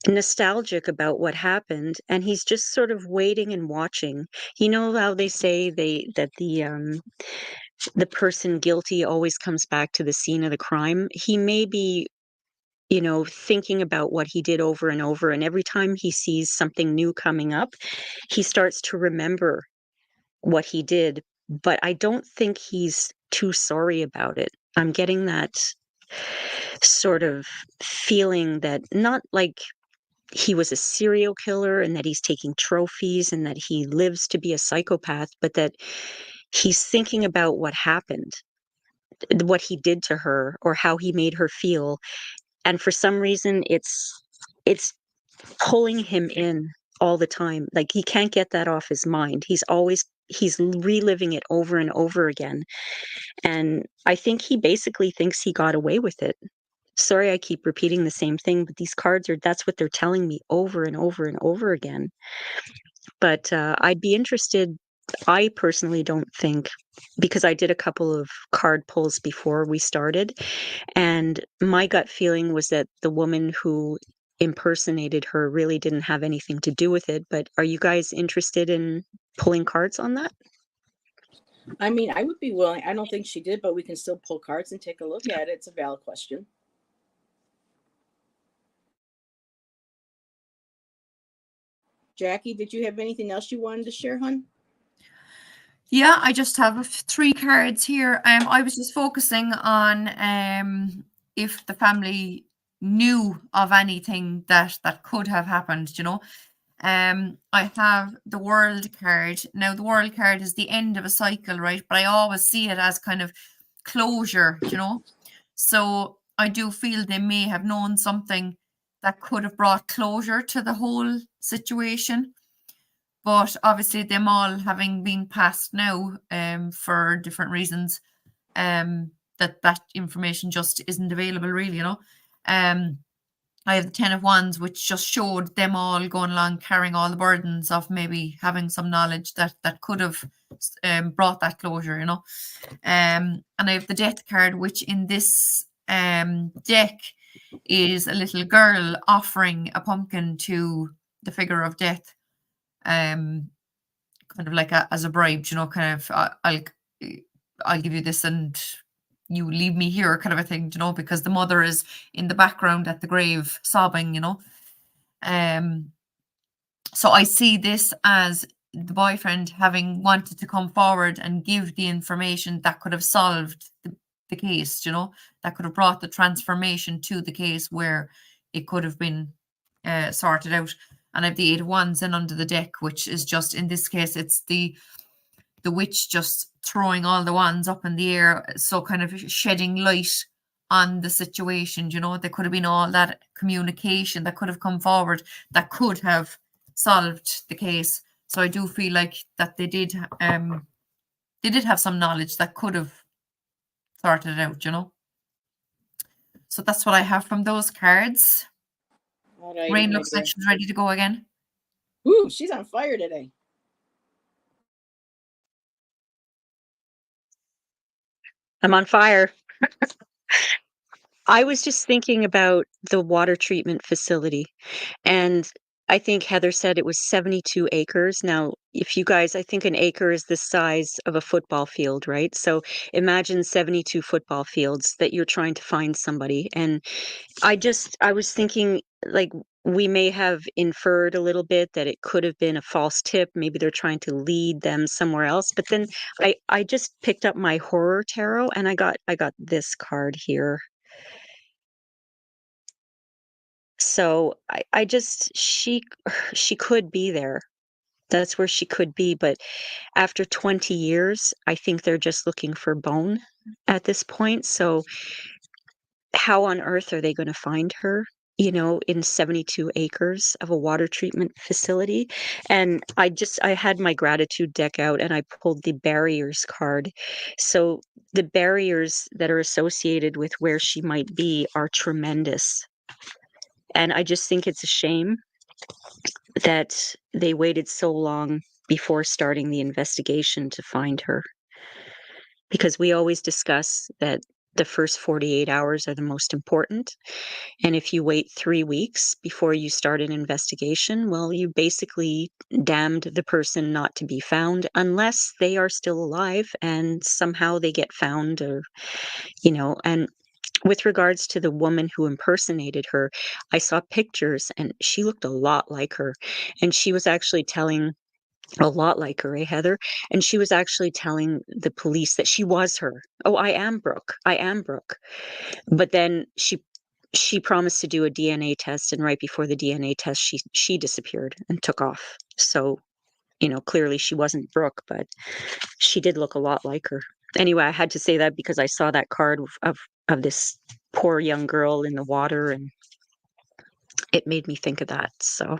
nostalgic about what happened, and he's just sort of waiting and watching. You know how they say that the person guilty always comes back to the scene of the crime? He may be, thinking about what he did over and over, and every time he sees something new coming up, he starts to remember what he did. But I don't think he's too sorry about it. I'm getting that sort of feeling, that not like he was a serial killer and that he's taking trophies and that he lives to be a psychopath, but that he's thinking about what happened, what he did to her or how he made her feel. And for some reason, it's pulling him in all the time. Like he can't get that off his mind. He's reliving it over and over again. And I think he basically thinks he got away with it. Sorry, I keep repeating the same thing, but these cards that's what they're telling me over and over and over again. But I'd be interested. I personally don't think, because I did a couple of card pulls before we started, and my gut feeling was that the woman who impersonated her really didn't have anything to do with it. But are you guys interested in pulling cards on that? I mean, I would be willing. I don't think she did, but we can still pull cards and take a look at it. It's a valid question. Jackie, did you have anything else you wanted to share, hon? Yeah, I just have 3 cards here. I was just focusing on if the family knew of anything that could have happened, you know. I have the World card. Now, the World card is the end of a cycle, right? But I always see it as kind of closure, you know. So I do feel they may have known something that could have brought closure to the whole situation. But obviously, them all having been passed now for different reasons, that information just isn't available, really, you know. I have the 10 of Wands, which just showed them all going along carrying all the burdens of maybe having some knowledge that could have brought that closure, you know. And I have the Death card, which in this deck is a little girl offering a pumpkin to the figure of death, kind of like as a bribe, you know, kind of I'll give you this and you leave me here, kind of a thing, you know, because the mother is in the background at the grave sobbing, you know. So I see this as the boyfriend having wanted to come forward and give the information that could have solved the case, you know, that could have brought the transformation to the case where it could have been sorted out. And I have the 8 of Wands in under the deck, which is just, in this case, it's the witch just throwing all the wands up in the air, so kind of shedding light on the situation, you know. There could have been all that communication that could have come forward that could have solved the case. So I do feel like that they did have some knowledge that could have sorted it out, you know. So that's what I have from those cards. All right, Rain looks like she's ready to go again. Ooh, she's on fire today. I'm on fire. I was just thinking about the water treatment facility, and I think Heather said it was 72 acres. Now, if you guys, I think an acre is the size of a football field, right? So imagine 72 football fields that you're trying to find somebody. And I was thinking, like, we may have inferred a little bit that it could have been a false tip. Maybe they're trying to lead them somewhere else. But then I just picked up my horror tarot and I got this card here. So I just she could be there. That's where she could be, but after 20 years, I think they're just looking for bone at this point. So how on earth are they going to find her? You know, in 72 acres of a water treatment facility. And I had my gratitude deck out and I pulled the barriers card. So the barriers that are associated with where she might be are tremendous. And I just think it's a shame that they waited so long before starting the investigation to find her. Because we always discuss that the first 48 hours are the most important. And if you wait 3 weeks before you start an investigation, well, you basically damned the person not to be found unless they are still alive and somehow they get found, or, you know. And with regards to the woman who impersonated her, I saw pictures and she looked a lot like her. And she was actually telling a lot like her, eh, Heather? And she was actually telling the police that she was her. Oh, I am Brooke. I am Brooke. But then she promised to do a DNA test, and right before the DNA test, she disappeared and took off. So, clearly she wasn't Brooke, but she did look a lot like her. Anyway, I had to say that because I saw that card of this poor young girl in the water, and it made me think of that. So,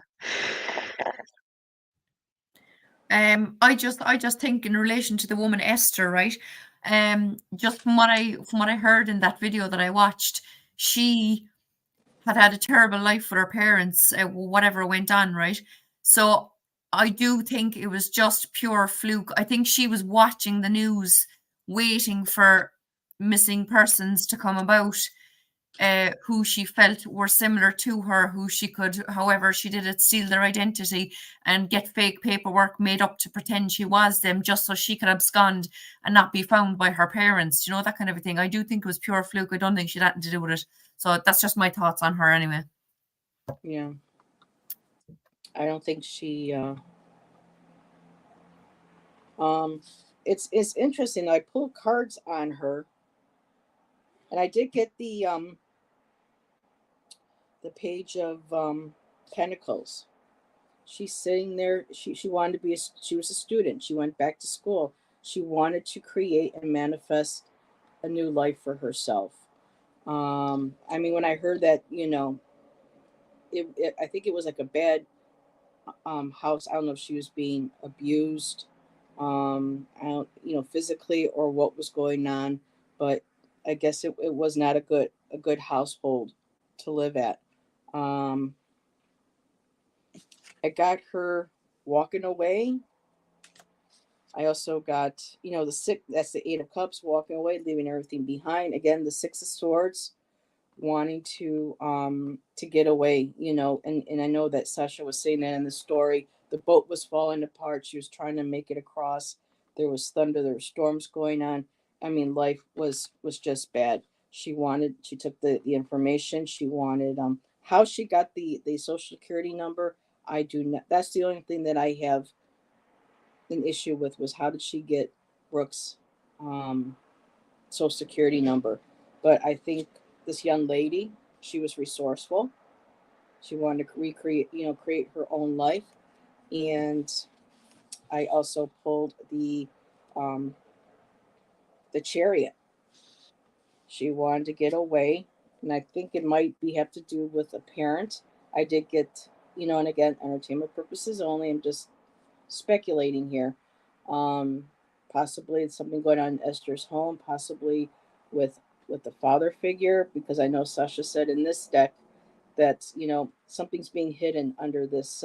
I just think in relation to the woman Esther, right? Just from what I heard in that video that I watched, she had a terrible life with her parents, whatever went on, right? So I do think it was just pure fluke. I think she was watching the news, waiting for missing persons to come about, who she felt were similar to her, who she could, however she did it, steal their identity and get fake paperwork made up to pretend she was them, just so she could abscond and not be found by her parents, that kind of a thing. I do think it was pure fluke. I don't think she had nothing to do with it. So that's just my thoughts on her anyway. Yeah. I don't think she it's interesting. I pulled cards on her, and I did get the page of pentacles. She's sitting there. She wanted to be she was a student. She went back to school. She wanted to create and manifest a new life for herself. I mean, when I heard that, I think it was like a bad house. I don't know if she was being abused, I don't, physically, or what was going on, but I guess it was not a good household to live at. Um, I got her walking away. I also got, the six, that's the Eight of Cups, walking away, leaving everything behind. Again, the Six of Swords, wanting to get away, and I know that Sasha was saying that in the story. The boat was falling apart. She was trying to make it across. There was thunder, there were storms going on. I mean, life was just bad. She took the information. She wanted how she got the social security number. I do not, that's the only thing that I have an issue with, was how did she get Brooke's um social security number. But I think this young lady, she was resourceful. She wanted to recreate, create her own life. And I also pulled um, the Chariot. She wanted to get away, and I think it might be have to do with a parent. I did get, and again, entertainment purposes only. I'm just speculating here. Um, Possibly it's something going on in Esther's home, possibly with the father figure, because I know Sasha said in this deck that something's being hidden under this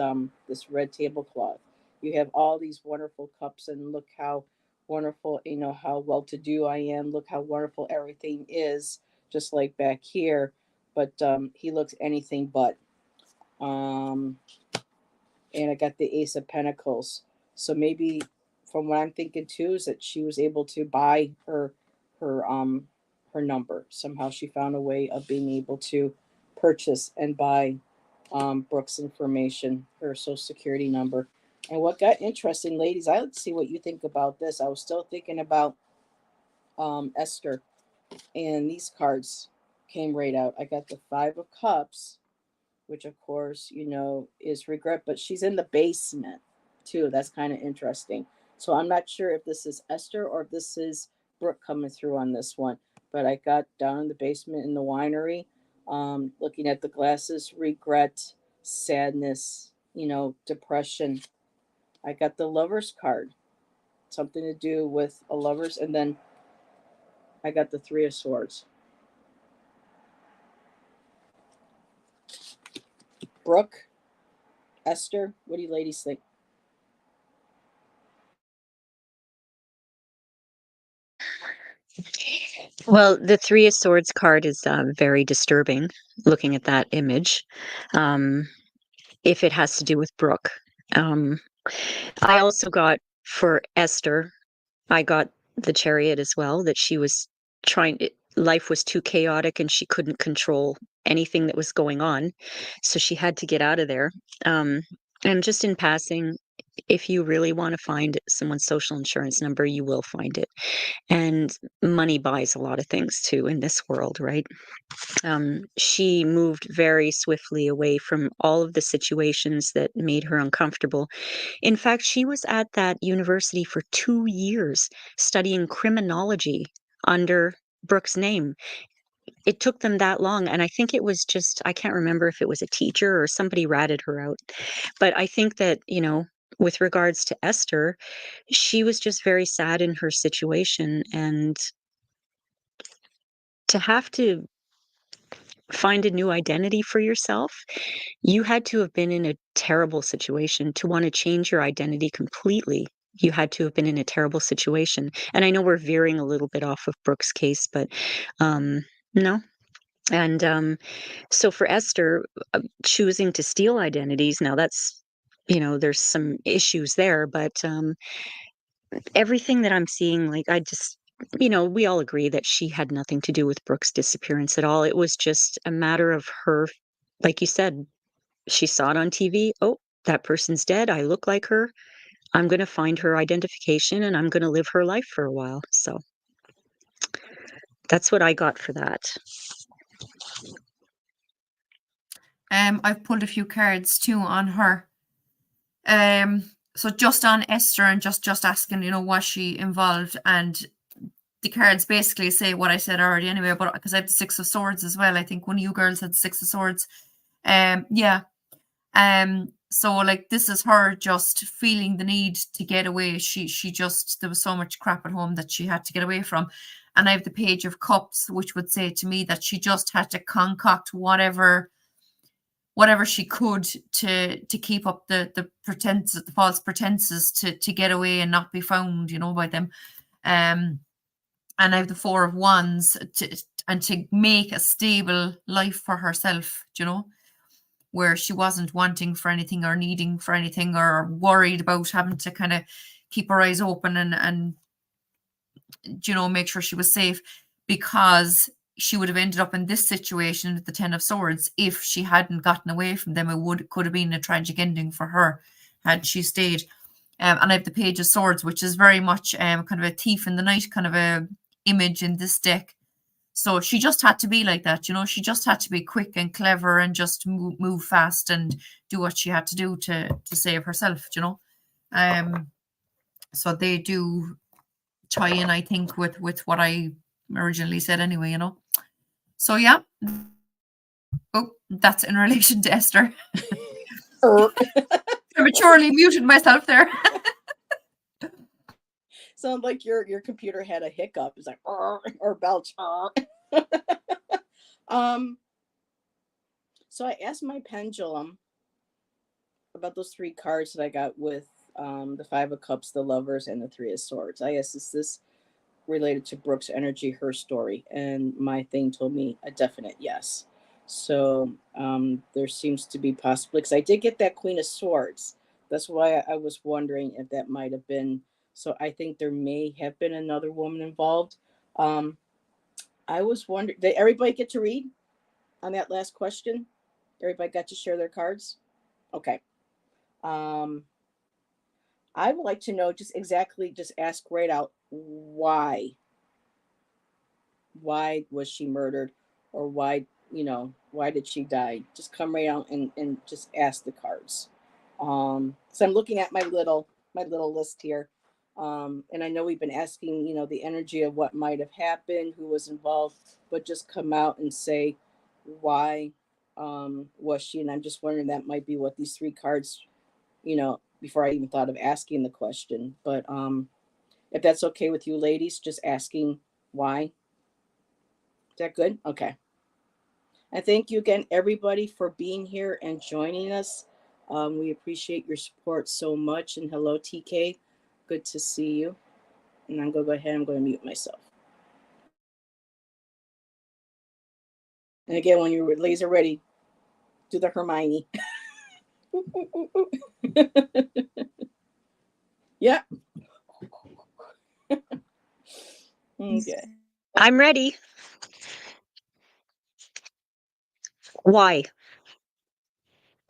red tablecloth. You have all these wonderful cups, and look how wonderful, how well to do I am. Look how wonderful everything is, just like back here. But he looks anything but. Um, and I got the Ace of Pentacles. So maybe, from what I'm thinking too, is that she was able to buy her her number. Somehow she found a way of being able to purchase and buy Brooke's information, her social security number. And what got interesting, ladies, I like to see what you think about this. I was still thinking about Esther, and these cards came right out. I got the Five of Cups, which of course, is regret, but she's in the basement too. That's kind of interesting. So I'm not sure if this is Esther or if this is Brooke coming through on this one. But I got down in the basement in the winery, looking at the glasses, regret, sadness, depression. I got the Lover's card, something to do with a lover's, and then I got the Three of Swords. Brooke, Esther, what do you ladies think? well, the Three of Swords card is very disturbing. Looking at that image, um, if it has to do with Brooke, um, I also got for Esther. I got the Chariot as well. That she was life was too chaotic and she couldn't control anything that was going on, so she had to get out of there. Um, and just in passing, if you really want to find someone's social insurance number, you will find it. And money buys a lot of things too in this world, right? She moved very swiftly away from all of the situations that made her uncomfortable. In fact, she was at that university for 2 years studying criminology under Brooke's name. It took them that long, and I think it was just I can't remember if it was a teacher or somebody ratted her out. But I think that, with regards to Esther, she was just very sad in her situation, and to have to find a new identity for yourself, you had to have been in a terrible situation to wanna change your identity completely. You had to have been in a terrible situation, and I know we're veering a little bit off of Brooke's case, but, no, and, so for Esther, choosing to steal identities, now that's there's some issues there, but, everything that I'm seeing, like, I just we all agree that she had nothing to do with Brooke's disappearance at all. It was just a matter of her like you said, she saw it on TV, "Oh, that person's dead, I look like her. I'm gonna find her identification, and I'm gonna live her life for a while." So, that's what I got for that. I've pulled a few cards too on her. So just on Esther and just asking, was she involved? And the cards basically say what I said already anyway, but because I have the Six of Swords as well. I think one of you girls had the Six of Swords. Yeah. So like this is her just feeling the need to get away. She just there was so much crap at home that she had to get away from. And I have the Page of Cups, which would say to me that she just had to concoct whatever she could to keep up the pretenses, the false pretenses to get away and not be found, by them. And I have the Four of Wands to make a stable life for herself, where she wasn't wanting for anything or needing for anything or worried about having to kind of keep her eyes open and make sure she was safe, because she would have ended up in this situation with the Ten of Swords. If she hadn't gotten away from them, could have been a tragic ending for her had she stayed. And I have the Page of Swords, which is very much kind of a thief in the night kind of a image in this deck. So she just had to be like that, she just had to be quick and clever and just move fast and do what she had to do to save herself, so they do tie in, I think, with what I originally said anyway, So yeah. Oh, that's in relation to Esther. I maturely muted myself there. Sound like your computer had a hiccup. It's like or belch. So I asked my pendulum about those three cards that I got with the Five of Cups, the Lovers, and the Three of Swords. I asked, is this related to Brooke's energy, her story? And my thing told me a definite yes. So there seems to be possibly, because I did get that Queen of Swords. That's why I was wondering if that might have been. So I think there may have been another woman involved. I was wondering, did everybody get to read on that last question? Everybody got to share their cards? Okay. I would like to know just ask right out, why? Why was she murdered? Or why did she die? Just come right out and just ask the cards. So I'm looking at my little list here. And I know we've been asking, the energy of what might have happened, who was involved, but just come out and say, why was she? And I'm just wondering, that might be what these three cards, before I even thought of asking the question. But if that's okay with you ladies, just asking why. Is that good? Okay. And thank you again, everybody, for being here and joining us. We appreciate your support so much. And hello, TK. Good to see you. And I'm going to go ahead. I'm going to mute myself. And again, when your ladies are ready, do the Hermione. Yeah. Okay. I'm ready. Why?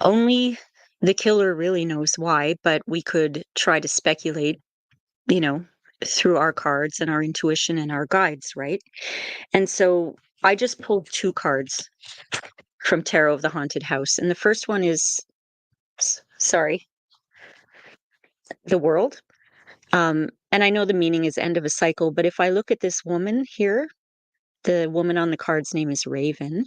Only the killer really knows why, but we could try to speculate, you know, through our cards and our intuition and our guides, right? And so I just pulled 2 cards from Tarot of the Haunted House. And the first one is, sorry, the World. And I know the meaning is end of a cycle, but if I look at this woman here, the woman on the card's name is Raven.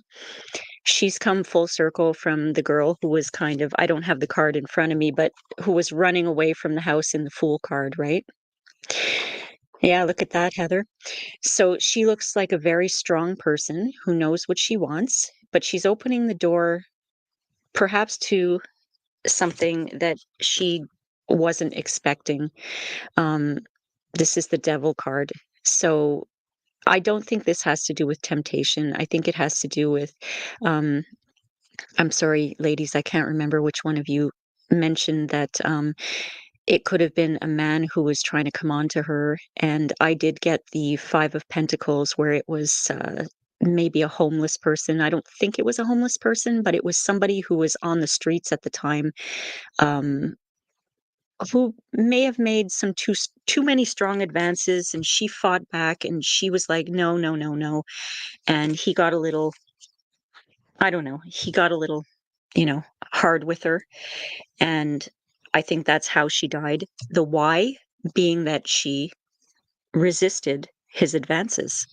She's come full circle from the girl who was kind of, I don't have the card in front of me, but who was running away from the house in the Fool card, right? Yeah, look at that, Heather. So she looks like a very strong person who knows what she wants, but she's opening the door perhaps to something that she wasn't expecting. Um, this is the Devil card. So I don't think this has to do with temptation. I think it has to do with, um, I'm sorry, ladies, I can't remember which one of you mentioned that it could have been a man who was trying to come on to her. And I did get the Five of Pentacles where it was maybe a homeless person. I don't think it was a homeless person, but it was somebody who was on the streets at the time. Um, who may have made some too many strong advances, and she fought back, and she was like, no, no, no, no, and he got a little, I don't know, he got a little, you know, hard with her, and I think that's how she died. The why being that she resisted his advances,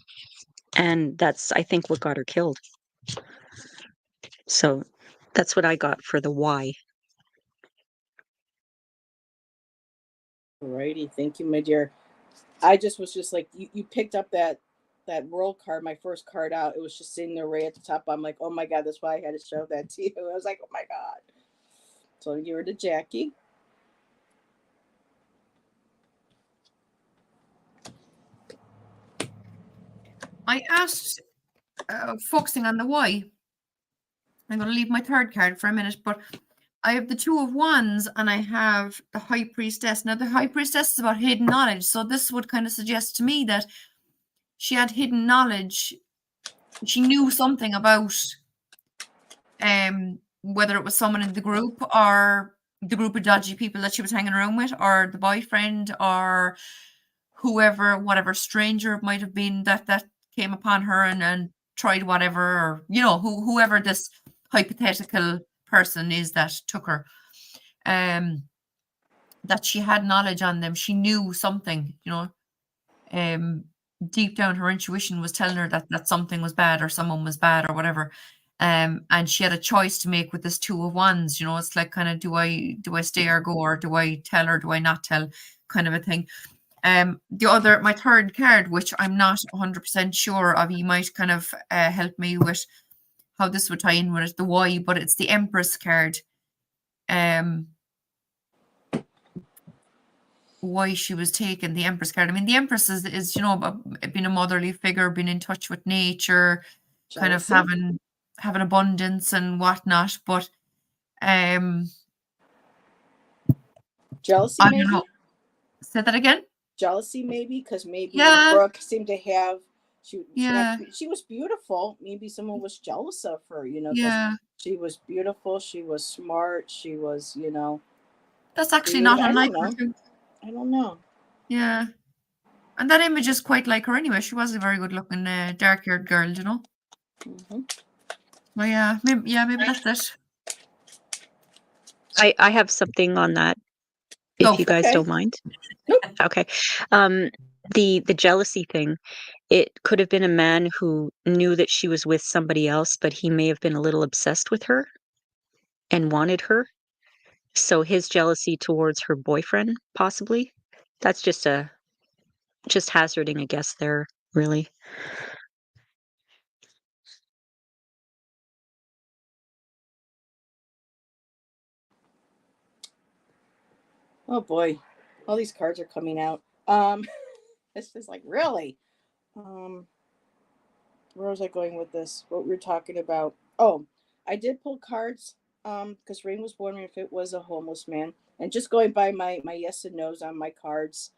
and that's, I think, what got her killed. So that's what I got for the why. Alrighty, thank you, my dear. I just was just like you picked up that world card, my first card out. It was just sitting there right at the top. I'm like, oh my god, that's why I had to show that to you. I was like, oh my god. So I give her to Jackie. I asked, focusing on the why. I'm going to leave my third card for a minute, but I have the Two of Wands and I have the High Priestess. Now, the High Priestess is about hidden knowledge. So this would kind of suggest to me that she had hidden knowledge. She knew something about whether it was someone in the group or the group of dodgy people that she was hanging around with, or the boyfriend, or whoever, whatever stranger it might have been that came upon her and tried whatever, or whoever this hypothetical person is that took her, that she had knowledge on them. She knew something, deep down her intuition was telling her that something was bad or someone was bad or whatever. And she had a choice to make with this Two of Wands. It's like, kind of, do I stay or go, or do I tell or do I not tell, kind of a thing. My third card, which I'm not 100% sure of, you might kind of help me with how this would tie in with the why, but it's the Empress card. Why she was taken, the Empress card. I mean, the Empress is being a motherly figure, being in touch with nature, Jealousy. kind of having abundance and whatnot. But Jealousy, I maybe? don't know. Say that again. Jealousy, maybe, because maybe Yeah. Brooke seemed to have she was beautiful. Maybe someone was jealous of her, Yeah. she was beautiful, she was smart, she was, That's actually not unlike her too. I don't know. Yeah. And that image is quite like her anyway. She was a very good looking dark-haired girl, Mm-hmm. Well, yeah, maybe that's it. I have something on that, if you guys don't mind. Nope. Okay. The jealousy thing, it could have been a man who knew that she was with somebody else, but he may have been a little obsessed with her and wanted her. So his jealousy towards her boyfriend, possibly. That's just hazarding a guess there, really. Oh boy, all these cards are coming out. It's just like, really. Where was I going with this? What we were talking about? Oh, I did pull cards because Rain was wondering if it was a homeless man, and just going by my yes and no's on my cards.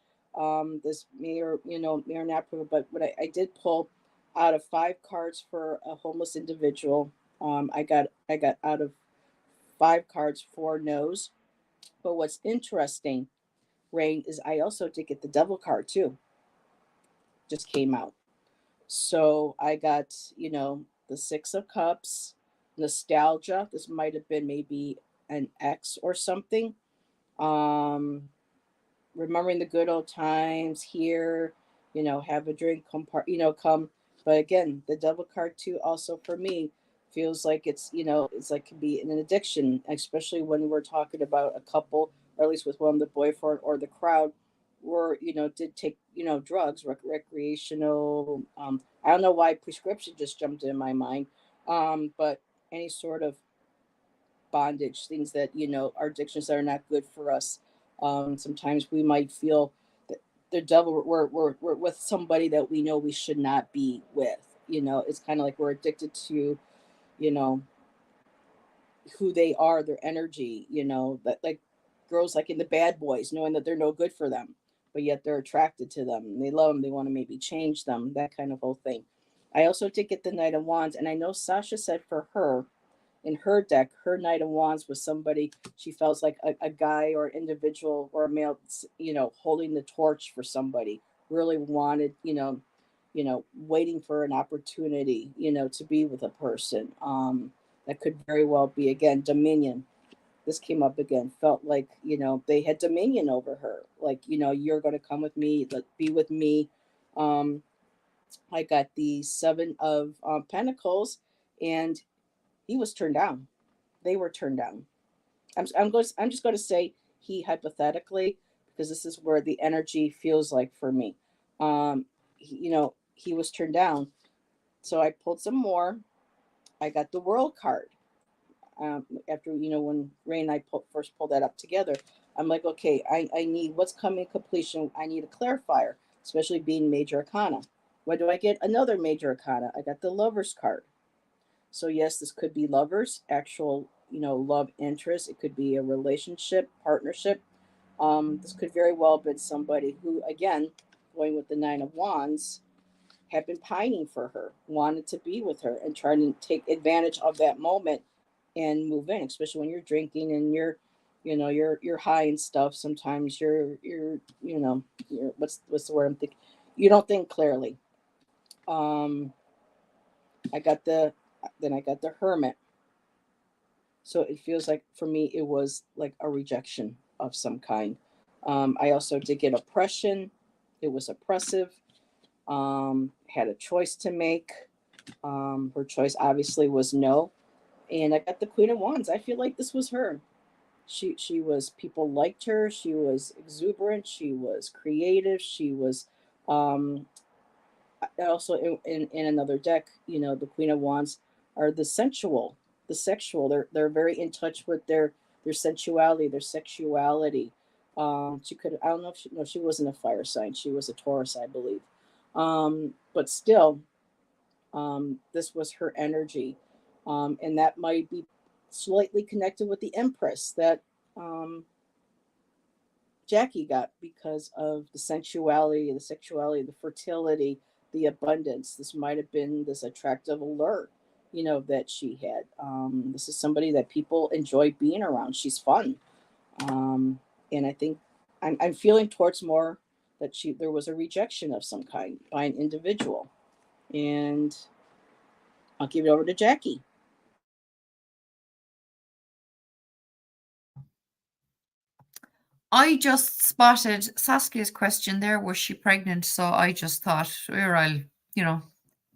This may or not prove it, but what I did pull out of 5 cards for a homeless individual. I got out of 5 cards, 4 no's. But what's interesting, Rain, is I also did get the devil card too. Just came out. So I got, the 6 of cups, nostalgia. This might have been maybe an ex or something. Remembering the good old times here, have a drink, come. But again, the devil card too, also for me, feels like it's like could be an addiction, especially when we're talking about a couple, or at least with one of the boyfriend or the crowd, were, did take, drugs, recreational. I don't know why prescription just jumped in my mind, but any sort of bondage, things that, are addictions that are not good for us. Sometimes we might feel that the devil, we're with somebody that we know we should not be with. It's kind of like we're addicted to, you know, who they are, their energy, that like girls like in the Bad Boys, knowing that they're no good for them, but yet they're attracted to them. They love them. They want to maybe change them, that kind of whole thing. I also did get the Knight of Wands, and I know Sasha said for her, in her deck, her Knight of Wands was somebody she felt like a guy or an individual or a male, holding the torch for somebody, really wanted, waiting for an opportunity, to be with a person. That could very well be, again, dominion. This came up again, felt like, they had dominion over her. Like, you're going to come with me, be with me. I got the 7 of Pentacles, and he was turned down. They were turned down. I'm just going to say he, hypothetically, because this is where the energy feels like for me. He was turned down. So I pulled some more. I got the World card. After, when Ray and I first pulled that up together, I'm like, okay, I need what's coming completion. I need a clarifier, especially being major arcana. What do I get? Another major arcana. I got the Lovers card. So yes, this could be lovers, actual, love interest. It could be a relationship, partnership. This could very well have been somebody who, again, going with the 9 of Wands, had been pining for her, wanted to be with her, and trying to take advantage of that moment and move in. Especially when you're drinking and you're high and stuff. Sometimes you're what's the word I'm thinking? You don't think clearly. I got the Hermit. So it feels like for me, it was like a rejection of some kind. I also did get oppression. It was oppressive. Had a choice to make. Her choice obviously was no. And I got the Queen of Wands. I feel like this was her. She was, people liked her. She was exuberant. She was creative. She was, also in another deck, the Queen of Wands are the sensual, the sexual. They're very in touch with their sensuality, their sexuality. She could, I don't know if she wasn't a fire sign. She was a Taurus, I believe. But still, this was her energy. And that might be slightly connected with the Empress that Jackie got, because of the sensuality, the sexuality, the fertility, the abundance. This might have been this attractive allure, that she had. This is somebody that people enjoy being around. She's fun. And I think I'm feeling towards more that there was a rejection of some kind by an individual. And I'll give it over to Jackie. I just spotted Saskia's question there. Was she pregnant? So I just thought, here, I'll,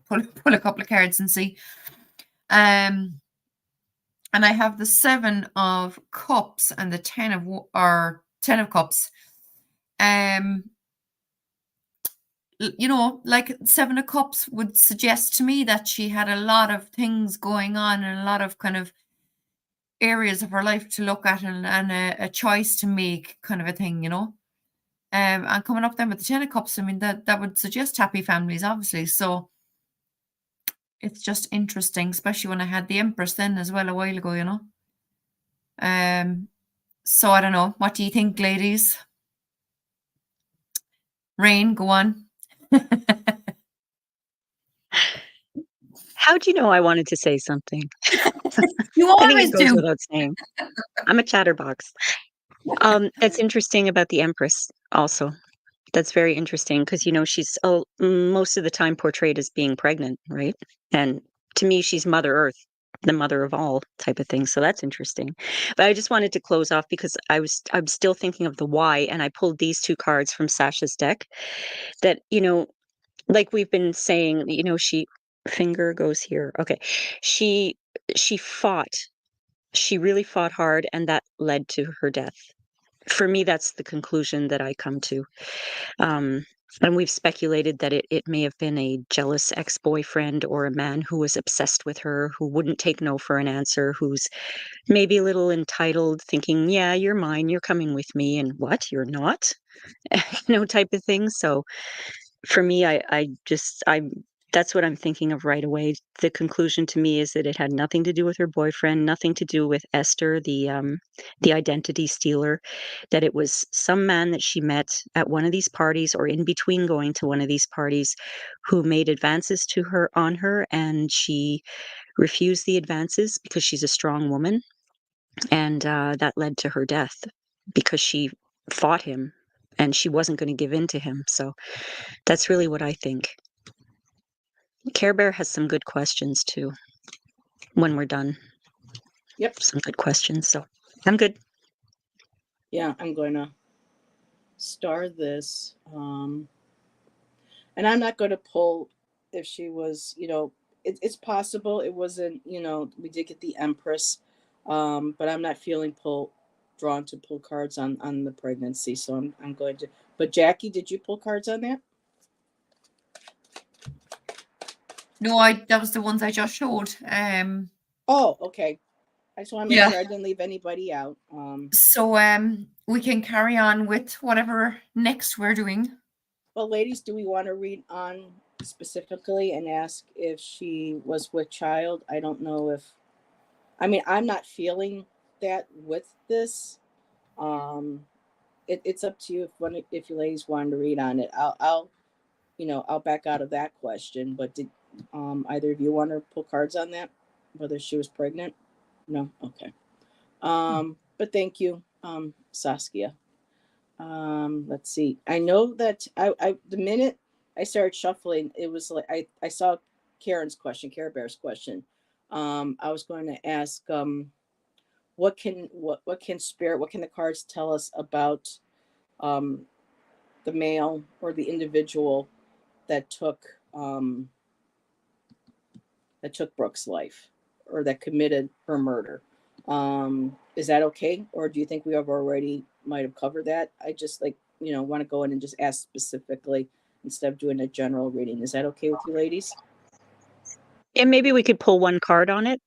pull a couple of cards and see. And I have the 7 of Cups and the 10 of Cups. Like 7 of Cups would suggest to me that she had a lot of things going on and a lot of kind of areas of her life to look at and a choice to make, kind of a thing, and coming up then with the 10 of Cups, I mean, that would suggest happy families, obviously. So it's just interesting, especially when I had the Empress then as well a while ago, so I don't know. What do you think, ladies? Rain, go on. How'd you know I wanted to say something? You I think it always goes do. without saying. I'm a chatterbox. That's interesting about the Empress also. That's very interesting because, she's most of the time portrayed as being pregnant, right? And to me, she's Mother Earth, the mother of all type of thing. So that's interesting. But I just wanted to close off because I'm still thinking of the why, and I pulled these two cards from Sasha's deck that, like we've been saying, she finger goes here. Okay. She she fought. She really fought hard, and that led to her death. For me, that's the conclusion that I come to. Um, and we've speculated that it may have been a jealous ex-boyfriend or a man who was obsessed with her, who wouldn't take no for an answer, who's maybe a little entitled, thinking, yeah, you're mine, you're coming with me, and what, you're not? Type of thing. So for me, I'm that's what I'm thinking of right away. The conclusion to me is that it had nothing to do with her boyfriend, nothing to do with Esther, the identity stealer, that it was some man that she met at one of these parties or in between going to one of these parties who made advances to her on her, and she refused the advances because she's a strong woman, and that led to her death because she fought him and she wasn't going to give in to him. So that's really what I think. Care Bear has some good questions too when we're done. Yep. Some good questions. So I'm good. Yeah, I'm going to star this. And I'm not going to pull if she was, it's possible it wasn't, we did get the Empress, but I'm not feeling drawn to pull cards on the pregnancy. So I'm going to, but Jackie, did you pull cards on that? No, that was the ones I just showed. Oh, okay. I just want to make Yeah. sure I didn't leave anybody out. So we can carry on with whatever next we're doing. Well, ladies, do we want to read on specifically and ask if she was with child? I don't know if, I'm not feeling that with this. It's up to you if you ladies wanted to read on it. I'll back out of that question. But did either of you want to pull cards on that? Whether she was pregnant? No. Okay. But thank you, Saskia. Let's see. I know that I the minute I started shuffling, it was like I saw Karen's question, Care Bear's question. I was going to ask, what can the cards tell us about um the male or the individual that took Brooke's life or that committed her murder. Is that okay? Or do you think we have already might have covered that? I just want to go in and just ask specifically instead of doing a general reading. Is that okay with you ladies? And maybe we could pull one card on it.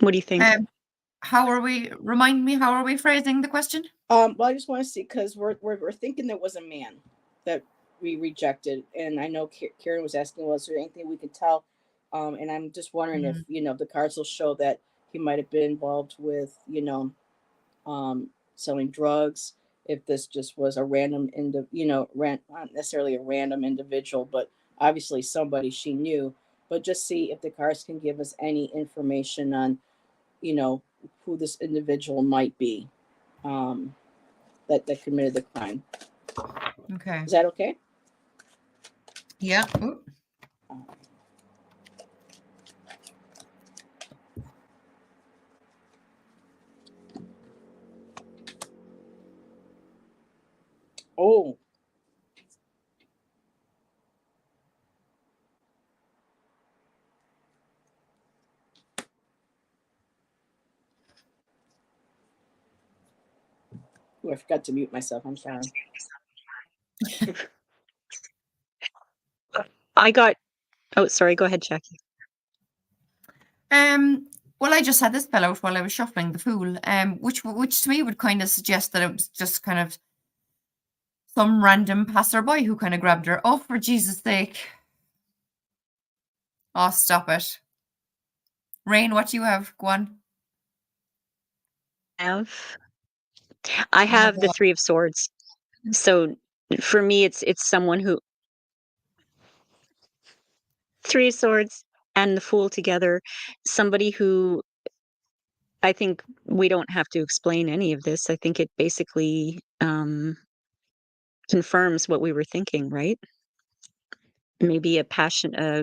What do you think? Remind me, how are we phrasing the question? Well, I just want to see, because we're thinking there was a man that we rejected, and I know Karen was asking, was there anything we could tell? And I'm just wondering if the cards will show that he might have been involved with selling drugs. If this just was a random not necessarily a random individual, but obviously somebody she knew. But just see if the cards can give us any information on who this individual might be. That committed the crime. Okay. Is that okay? Yeah. Ooh. Oh. Ooh, I forgot to mute myself. I'm sorry. Oh, sorry, go ahead, Jackie. Well, I just had this spell out while I was shuffling the Fool, which to me would kind of suggest that it was just kind of some random passerby who kind of grabbed her. Oh, for Jesus' sake. Oh, stop it. Rain, what do you have? Go on. I have the Three of Swords. So for me, it's someone who. Three of Swords. and the Fool together, somebody who I think we don't have to explain any of this. I think it basically confirms what we were thinking, right? Maybe a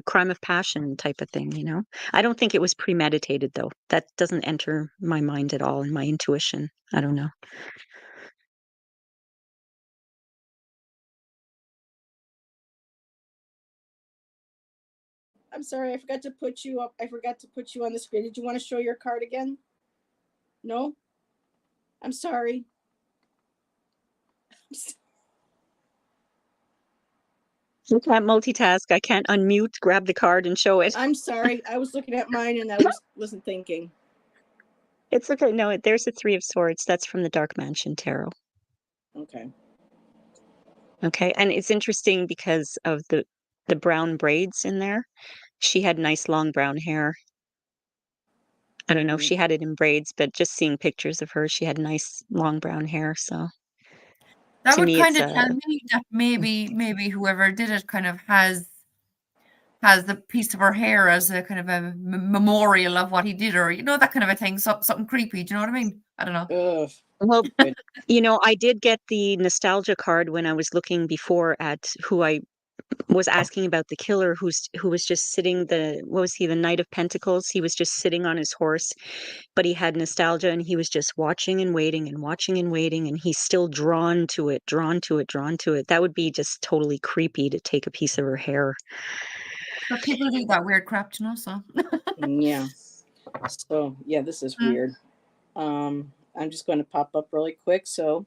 crime of passion type of thing, you know? I don't think it was premeditated, though. That doesn't enter my mind at all in my intuition. I don't know. I'm sorry, I forgot to put you up. I forgot to put you on the screen. Did you want to show your card again? No? I'm sorry. I can't multitask. I can't unmute, grab the card, and show it. I'm sorry. I was looking at mine and I wasn't thinking. It's okay. No, there's a Three of Swords. That's from the Dark Mansion Tarot. Okay. Okay, and it's interesting because of the brown braids in there. She had nice long brown hair. I don't know if she had it in braids, but just seeing pictures of her, she had nice long brown hair. So That to would me, kind it's of tell me that maybe whoever did it kind of has the piece of her hair as a kind of a memorial of what he did, or that kind of a thing. Something creepy. Do you know what I mean? I don't know. Ugh. well, Good. I did get the nostalgia card when I was looking before at who I was asking about the killer who was just sitting what was he, the Knight of Pentacles? He was just sitting on his horse, but he had nostalgia and he was just watching and waiting and watching and waiting, and he's still drawn to it, drawn to it, drawn to it. That would be just totally creepy to take a piece of her hair. But people do that weird crap, so. Yeah. So yeah, this is weird. I'm just going to pop up really quick. So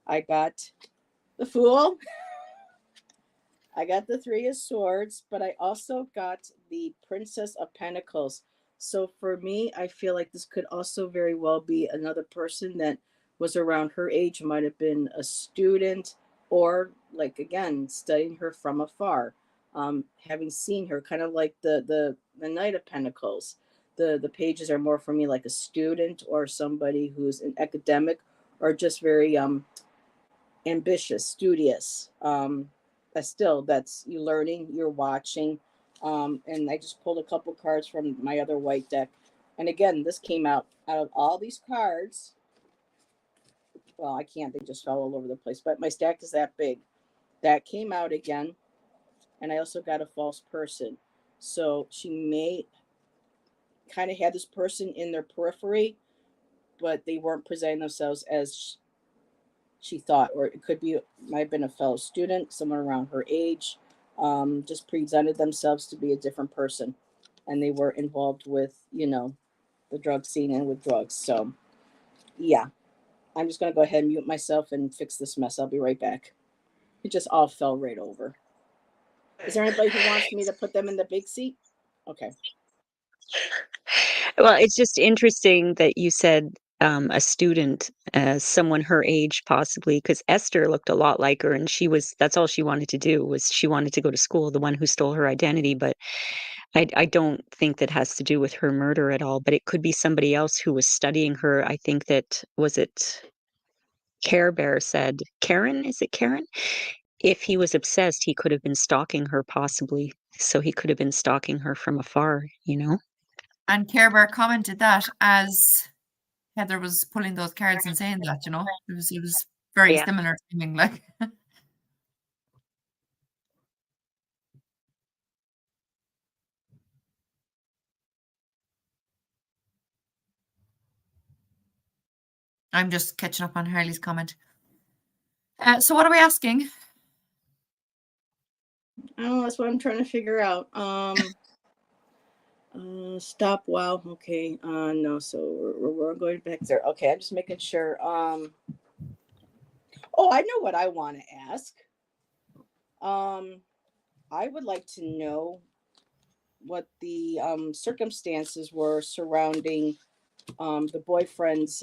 I got the Fool. I got the Three of Swords, but I also got the Princess of Pentacles. So for me, I feel like this could also very well be another person that was around her age, might have been a student, or like again, studying her from afar. Having seen her, kind of like the Knight of Pentacles. The pages are more for me like a student or somebody who's an academic or just very ambitious, studious. That's you learning, you're watching. And I just pulled a couple cards from my other white deck. And again, this came out of all these cards. Well, I can't, they just fell all over the place, but my stack is that big. That came out again. And I also got a false person. So she may kind of had this person in their periphery, but they weren't presenting themselves as she thought, or it could be, might have been a fellow student, someone around her age, just presented themselves to be a different person, and they were involved with, the drug scene and with drugs. So, yeah, I'm just gonna go ahead and mute myself and fix this mess. I'll be right back. It just all fell right over. Is there anybody who wants me to put them in the big seat? Okay. Well, it's just interesting that you said a student, someone her age, possibly, because Esther looked a lot like her, and that's all she wanted to do, was she wanted to go to school, the one who stole her identity. But I don't think that has to do with her murder at all, but it could be somebody else who was studying her. I think that, was it Care Bear said, Karen? Is it Karen? If he was obsessed, he could have been stalking her, possibly. So he could have been stalking her from afar, you know? And Care Bear commented that as Heather was pulling those cards and saying that, it was very Yeah. similar seeming like. I'm just catching up on Harley's comment. So what are we asking? Oh, that's what I'm trying to figure out. Stop. Wow. Okay. No. So we're going back there. Okay. I'm just making sure. Oh, I know what I want to ask. I would like to know what the circumstances were surrounding the boyfriend's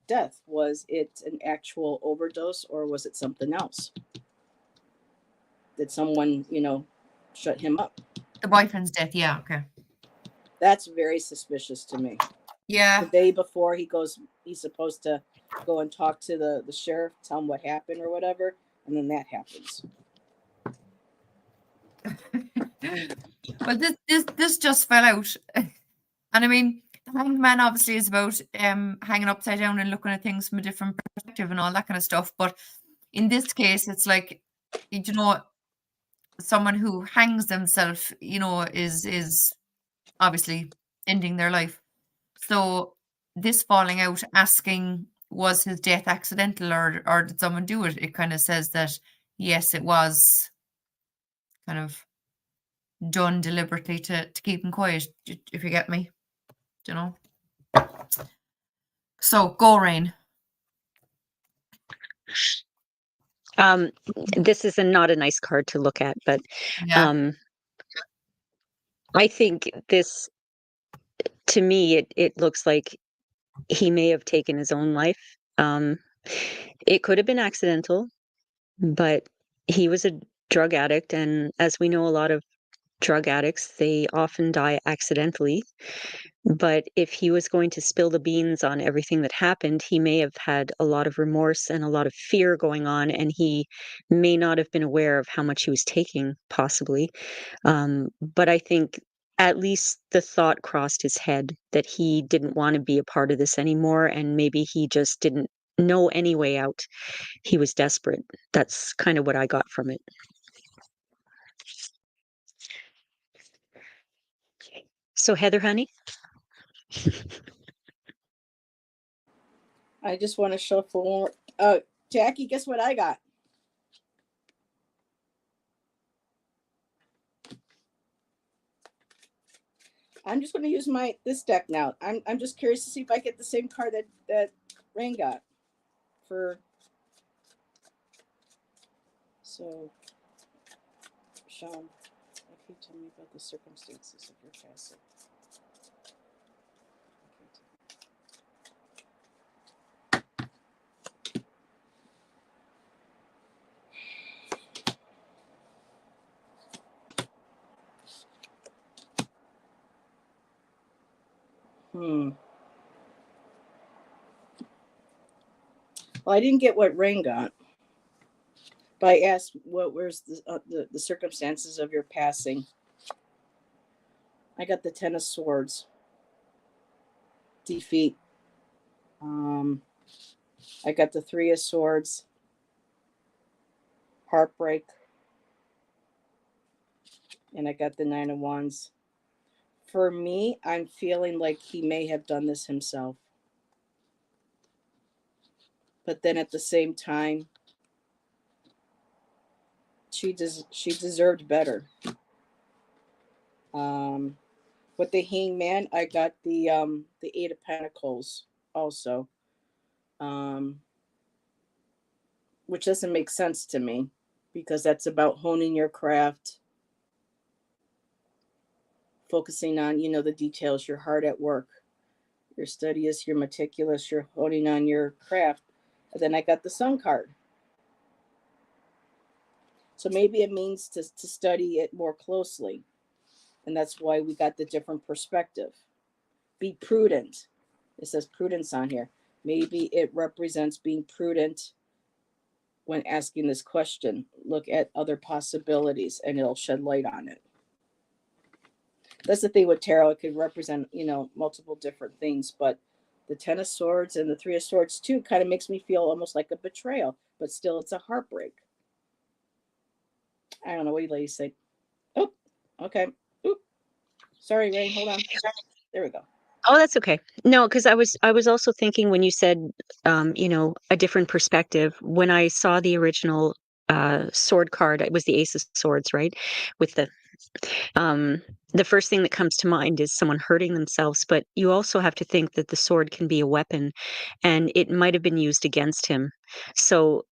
death. Was it an actual overdose or was it something else? Did someone, shut him up? The boyfriend's death. Yeah. Okay. That's very suspicious to me. Yeah. The day before he's supposed to go and talk to the sheriff, tell him what happened or whatever, and then that happens. Well, this just fell out. And I mean, the Hanged Man obviously is about hanging upside down and looking at things from a different perspective and all that kind of stuff. But in this case, it's like, you know, someone who hangs themselves, you know, is obviously ending their life. So this falling out, asking, was his death accidental or did someone do it? It kind of says that yes, it was kind of done deliberately to keep him quiet, if you get me. Do you know? So go, Rain. This is not a nice card to look at, but Yeah. I think this, to me, it looks like he may have taken his own life. It could have been accidental, but he was a drug addict, and as we know, a lot of drug addicts, they often die accidentally. But if he was going to spill the beans on everything that happened, he may have had a lot of remorse and a lot of fear going on, and he may not have been aware of how much he was taking, possibly. But I think at least the thought crossed his head that he didn't want to be a part of this anymore, and maybe he just didn't know any way out. He was desperate. That's kind of what I got from it. So, Heather, honey? I just want to shuffle more. Jackie, guess what I got? I'm just going to use this deck now. I'm just curious to see if I get the same card that Rain got for. So, Sean, can you tell me about the circumstances of your passing? Well, I didn't get what Rain got, but I asked what was the circumstances of your passing. I got the Ten of Swords, defeat. I got the Three of Swords, heartbreak, and I got the Nine of Wands. For me, I'm feeling like he may have done this himself. But then at the same time, she deserved better. With the Hangman, I got the Eight of Pentacles also, which doesn't make sense to me because that's about honing your craft, focusing on, the details. You're hard at work, you're studious, you're meticulous, you're honing on your craft. And then I got the Sun card. So maybe it means to study it more closely. And that's why we got the different perspective. Be prudent. It says prudence on here. Maybe it represents being prudent when asking this question. Look at other possibilities and it'll shed light on it. That's the thing with tarot. It could represent, multiple different things. But the Ten of Swords and the Three of Swords too kind of makes me feel almost like a betrayal. But still, it's a heartbreak. I don't know. What do you ladies think? Oh, okay. Oop. Sorry, Rain. Hold on. There we go. Oh, that's okay. No, because I was also thinking when you said, a different perspective. When I saw the original sword card, it was the Ace of Swords, right? With the first thing that comes to mind is someone hurting themselves, but you also have to think that the sword can be a weapon, and it might have been used against him. So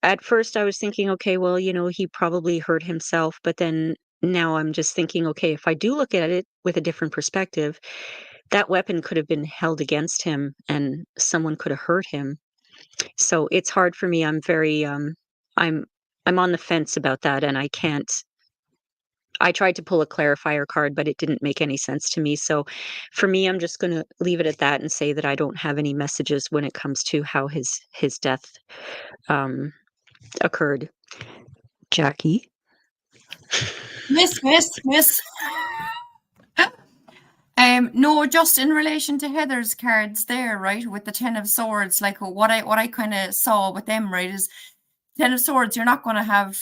at first I was thinking, okay, well, he probably hurt himself, but then now I'm just thinking, okay, if I do look at it with a different perspective, that weapon could have been held against him and someone could have hurt him. So it's hard for me. I'm very I'm on the fence about that, and I tried to pull a clarifier card, but it didn't make any sense to me. So for me, I'm just going to leave it at that and say that I don't have any messages when it comes to how his death occurred. Jackie? Miss. No, just in relation to Heather's cards there, right, with the Ten of Swords, like what I kind of saw with them, right, is Ten of Swords, you're not going to have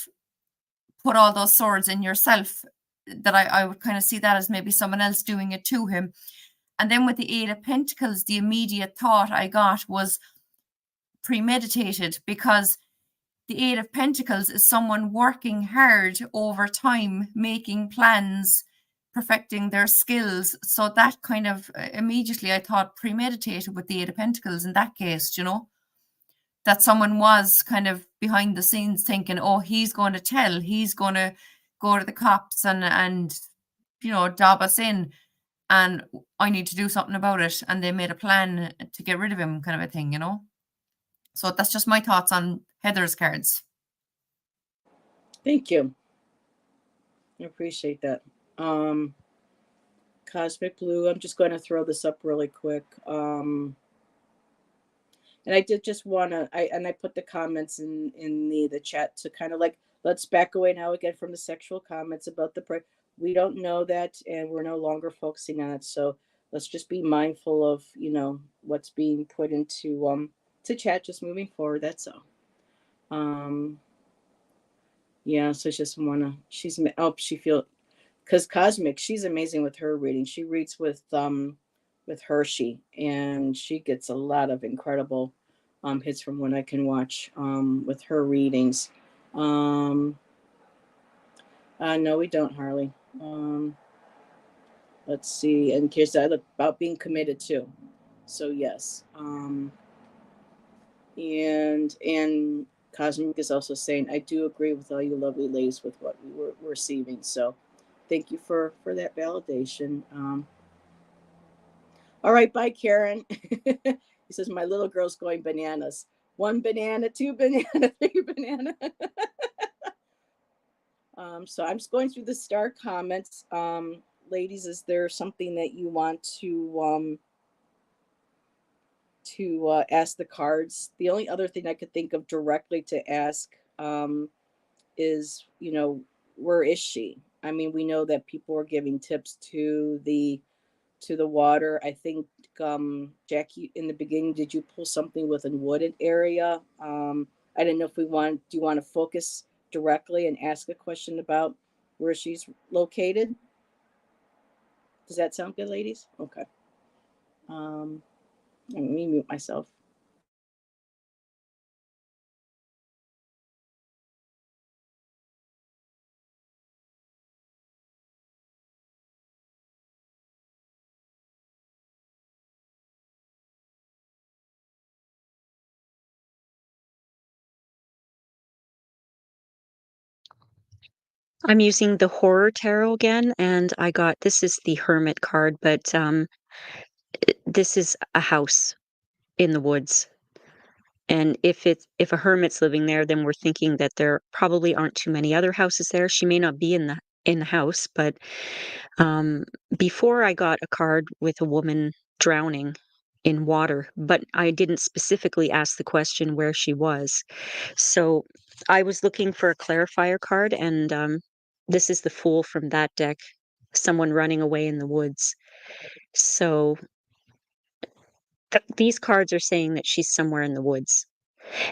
put all those swords in yourself. That I would kind of see that as maybe someone else doing it to him. And then with the Eight of Pentacles, the immediate thought I got was premeditated, because the Eight of Pentacles is someone working hard over time, making plans, perfecting their skills. So that kind of immediately I thought premeditated with the Eight of Pentacles in that case, you know, that someone was kind of behind the scenes thinking, oh, he's going to tell, he's going to go to the cops and you know, dob us in, and I need to do something about it. And they made a plan to get rid of him, kind of a thing, you know. So that's just my thoughts on Heather's cards. Thank you. I appreciate that. Cosmic Blue, I'm just going to throw this up really quick. And I did just want to, I put the comments in the chat to kind of like, let's back away now again from the sexual comments about the we don't know that, and we're no longer focusing on it. So let's just be mindful of, you know, what's being put into to chat just moving forward. That's all. Yeah, so just wanna, she feel, because Cosmic, she's amazing with her reading. She reads with Hershey, and she gets a lot of incredible hits from what I can watch with her readings. No, we don't, Harley. Let's see, and here's that about being committed too. So yes. And Cosmic is also saying, I do agree with all you lovely ladies with what we were receiving. So thank you for that validation. All right, bye, Karen. He says, my little girl's going bananas. 1 banana, 2 banana, 3 banana. So I'm just going through the star comments. Ladies, is there something that you want to ask the cards? The only other thing I could think of directly to ask is, you know, where is she? I mean, we know that people are giving tips to the water. I think Jackie, in the beginning, did you pull something with a wooded area? I didn't know if do you want to focus directly and ask a question about where she's located? Does that sound good, ladies? Okay. Let me mute myself. I'm using the Horror Tarot again, and I got, this is the Hermit card, but this is a house in the woods. And if a hermit's living there, then we're thinking that there probably aren't too many other houses there. She may not be in the house, but before I got a card with a woman drowning in water, but I didn't specifically ask the question where she was. So I was looking for a clarifier card, and this is the Fool from that deck, someone running away in the woods. So these cards are saying that she's somewhere in the woods.